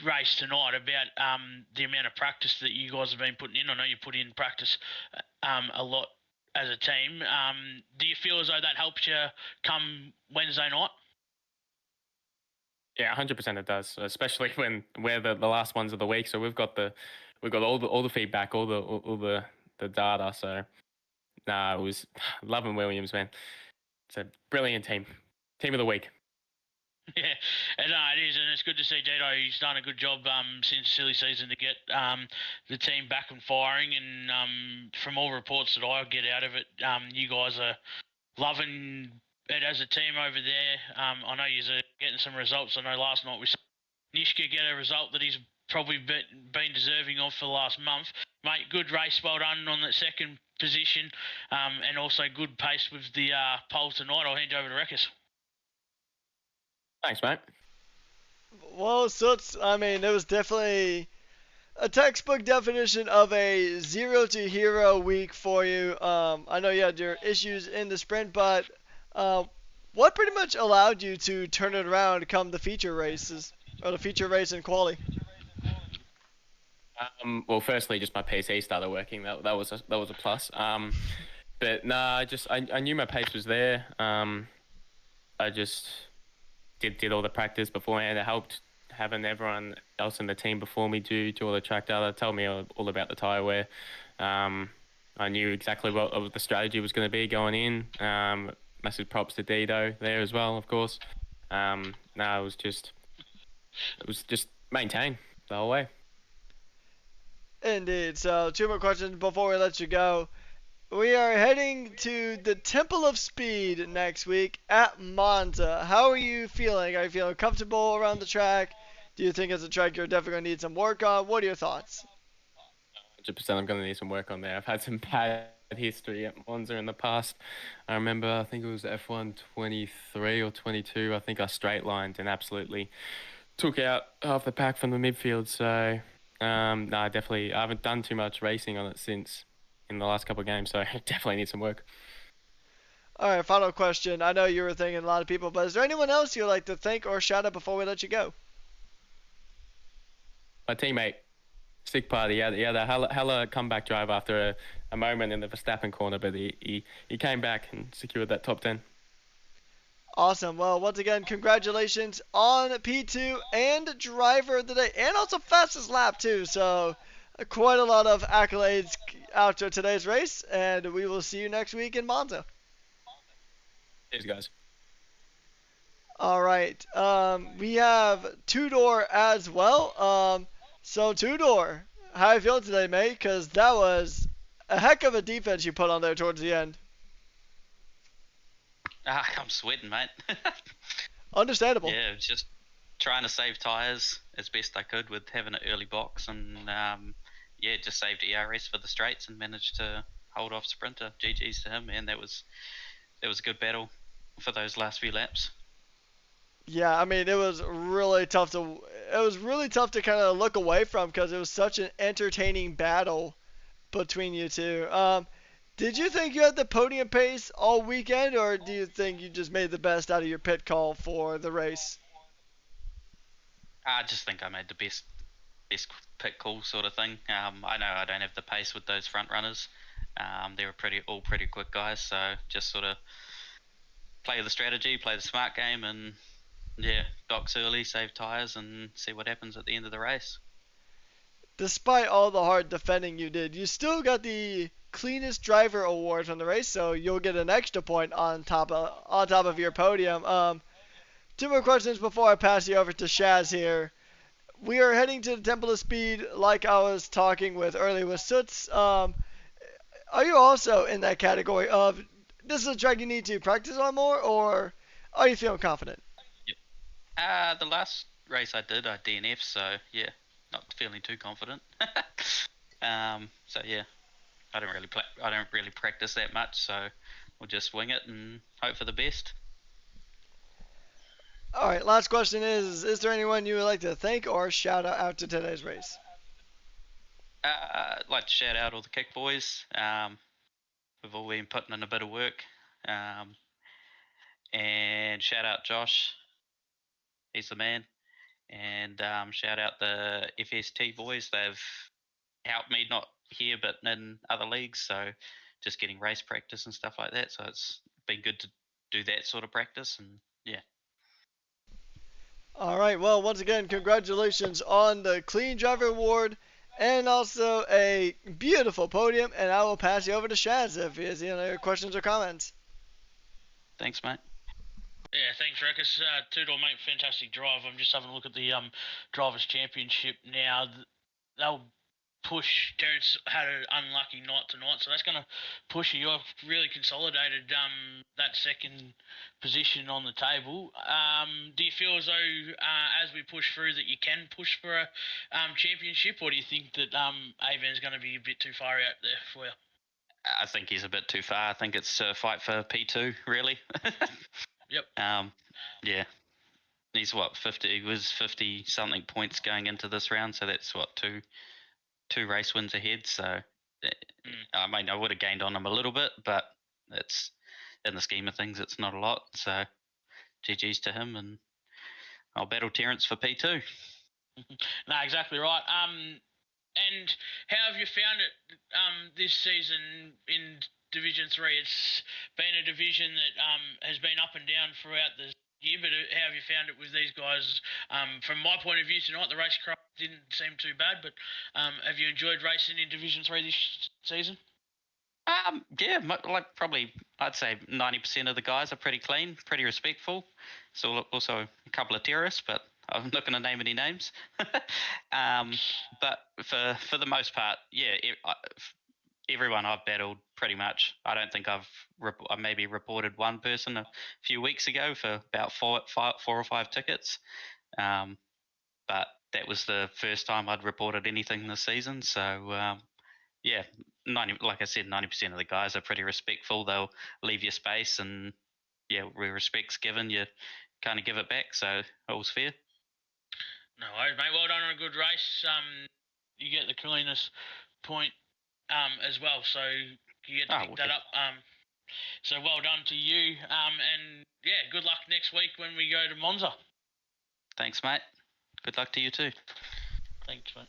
race tonight about the amount of practice that you guys have been putting in. I know you put in practice a lot as a team. Do you feel as though that helps you come Wednesday night? Yeah, 100% it does, especially when we're the last ones of the week. So we've got all the feedback, all the data. So it was loving Williams, man. It's a brilliant team of the week. Yeah, it is, and it's good to see Dito. He's done a good job since silly season to get the team back and firing. And from all reports that I get out of it, you guys are loving it as a team over there. I know you're getting some results. I know last night we saw Nishka get a result that he's probably been deserving of for the last month. Mate, good race, well done on that second position, and also good pace with the pole tonight. I'll hand you over to Reckers. Thanks, mate. Well, so I mean, it was definitely a textbook definition of a zero to hero week for you. I know you had your issues in the sprint, but uh, what pretty much allowed you to turn it around come the feature races or the feature race in quali? Well, firstly, just my PC started working. That was a plus. But nah, I knew my pace was there. I just did all the practice beforehand. It helped having everyone else in the team before me do all the track data, tell me all about the tire wear. I knew exactly what the strategy was going to be going in. Massive props to Dido there as well, of course. No, it was just maintain the whole way. Indeed. So, two more questions before we let you go. We are heading to the Temple of Speed next week at Monza. How are you feeling? Are you feeling comfortable around the track? Do you think it's a track you're definitely going to need some work on? What are your thoughts? 100%, I'm going to need some work on there. I've had some bad history at Monza in the past. I remember, I think it was F1 23 or 22. I think I straight lined and absolutely took out half the pack from the midfield. So, no, definitely, I haven't done too much racing on it since in the last couple of games. So, I definitely need some work. All right, final question. I know you were thinking a lot of people, but is there anyone else you'd like to thank or shout out before we let you go? My teammate, Sick Party, he had a hella comeback drive after a moment in the Verstappen corner, but he came back and secured that top 10. Awesome. Well, once again, congratulations on P2 and driver of the day, and also fastest lap too. So, quite a lot of accolades after today's race, and we will see you next week in Monza. Cheers, guys. All right. We have Two Door as well. So Two Door, how you feeling today, mate? Because that was a heck of a defense you put on there towards the end. I'm sweating, mate. Understandable. Yeah, it's just trying to save tyres as best I could with having an early box, and yeah, just saved ERS for the straights and managed to hold off Sprinter. GG's to him, man. That was a good battle for those last few laps. Yeah, I mean, it was really tough to kind of look away from because it was such an entertaining battle between you two. Did you think you had the podium pace all weekend, or do you think you just made the best out of your pit call for the race? I just think I made the best pit call sort of thing. I know I don't have the pace with those front runners. They were all pretty quick guys, so just sort of play the strategy, play the smart game, and yeah, docks early, save tyres, and see what happens at the end of the race. Despite all the hard defending you did, you still got the cleanest driver award from the race, so you'll get an extra point on top of your podium. Two more questions before I pass you over to Shaz here. We are heading to the Temple of Speed, like I was talking with earlier with Soots. Are you also in that category of this is a track you need to practice on more, or are you feeling confident? The last race I did, I DNF, so yeah, not feeling too confident. So yeah, I don't really practice that much, so we'll just wing it and hope for the best. All right, last question is there anyone you would like to thank or shout out after today's race? I'd like to shout out all the kick boys. We've all been putting in a bit of work. Um, and shout out Josh, he's the man. And shout out the FST boys. They've helped me not here but in other leagues, so just getting race practice and stuff like that. So it's been good to do that sort of practice, and yeah. All right, well, once again, congratulations on the Clean Driver Award and also a beautiful podium. And I will pass you over to Shaz if he has any other questions or comments. Thanks, mate. Yeah, thanks, Ruckus. Two-door, mate, fantastic drive. I'm just having a look at the Drivers' Championship now. They'll push. Terence had an unlucky night tonight, so that's going to push you. You've really consolidated that second position on the table. Do you feel as though, as we push through, that you can push for a championship, or do you think that Avon's going to be a bit too far out there for you? I think he's a bit too far. I think it's a fight for P2, really. Yep. Yeah. He's what, 50? He was 50 something points going into this round, so that's what, two race wins ahead. So, I mean, I would have gained on him a little bit, but it's in the scheme of things, it's not a lot. So, GG's to him, and I'll battle Terence for P2. No, exactly right. And how have you found it this season in Division 3? It's been a division that has been up and down throughout the year, but how have you found it with these guys? From my point of view tonight, the racecraft didn't seem too bad, but have you enjoyed racing in Division 3 this season? Yeah, like probably I'd say 90% of the guys are pretty clean, pretty respectful. So also a couple of terrorists, but I'm not going to name any names. But for the most part, yeah, everyone I've battled pretty much. I don't think I maybe reported one person a few weeks ago for about four or five tickets. But that was the first time I'd reported anything this season. So yeah, 90, like I said, 90% of the guys are pretty respectful. They'll leave you space, and yeah, where respect's given, you kind of give it back. So all's fair. No worries, mate. Well done on a good race. You get the cleanest point as well, so you get to pick that up. So well done to you. And yeah, good luck next week when we go to Monza. Thanks, mate. Good luck to you too. Thanks, mate.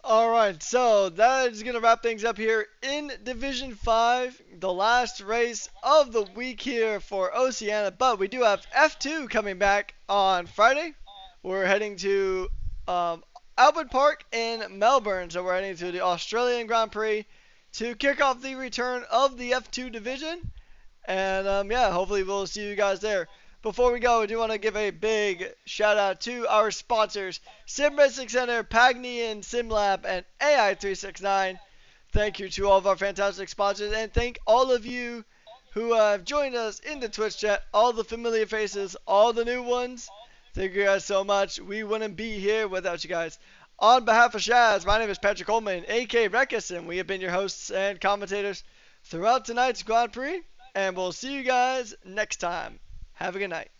Alright, so that is going to wrap things up here in Division 5, the last race of the week here for Oceania, but we do have F2 coming back on Friday. We're heading to Albert Park in Melbourne, so we're heading to the Australian Grand Prix to kick off the return of the F2 division, and yeah, hopefully we'll see you guys there. Before we go, I do want to give a big shout out to our sponsors, Sim Racing Center, Pagni SimLab, and AI369. Thank you to all of our fantastic sponsors, and thank all of you who have joined us in the Twitch chat, all the familiar faces, all the new ones. Thank you guys so much. We wouldn't be here without you guys. On behalf of Shaz, my name is Patrick Coleman, a.k.a. Rekus, and we have been your hosts and commentators throughout tonight's Grand Prix, and we'll see you guys next time. Have a good night.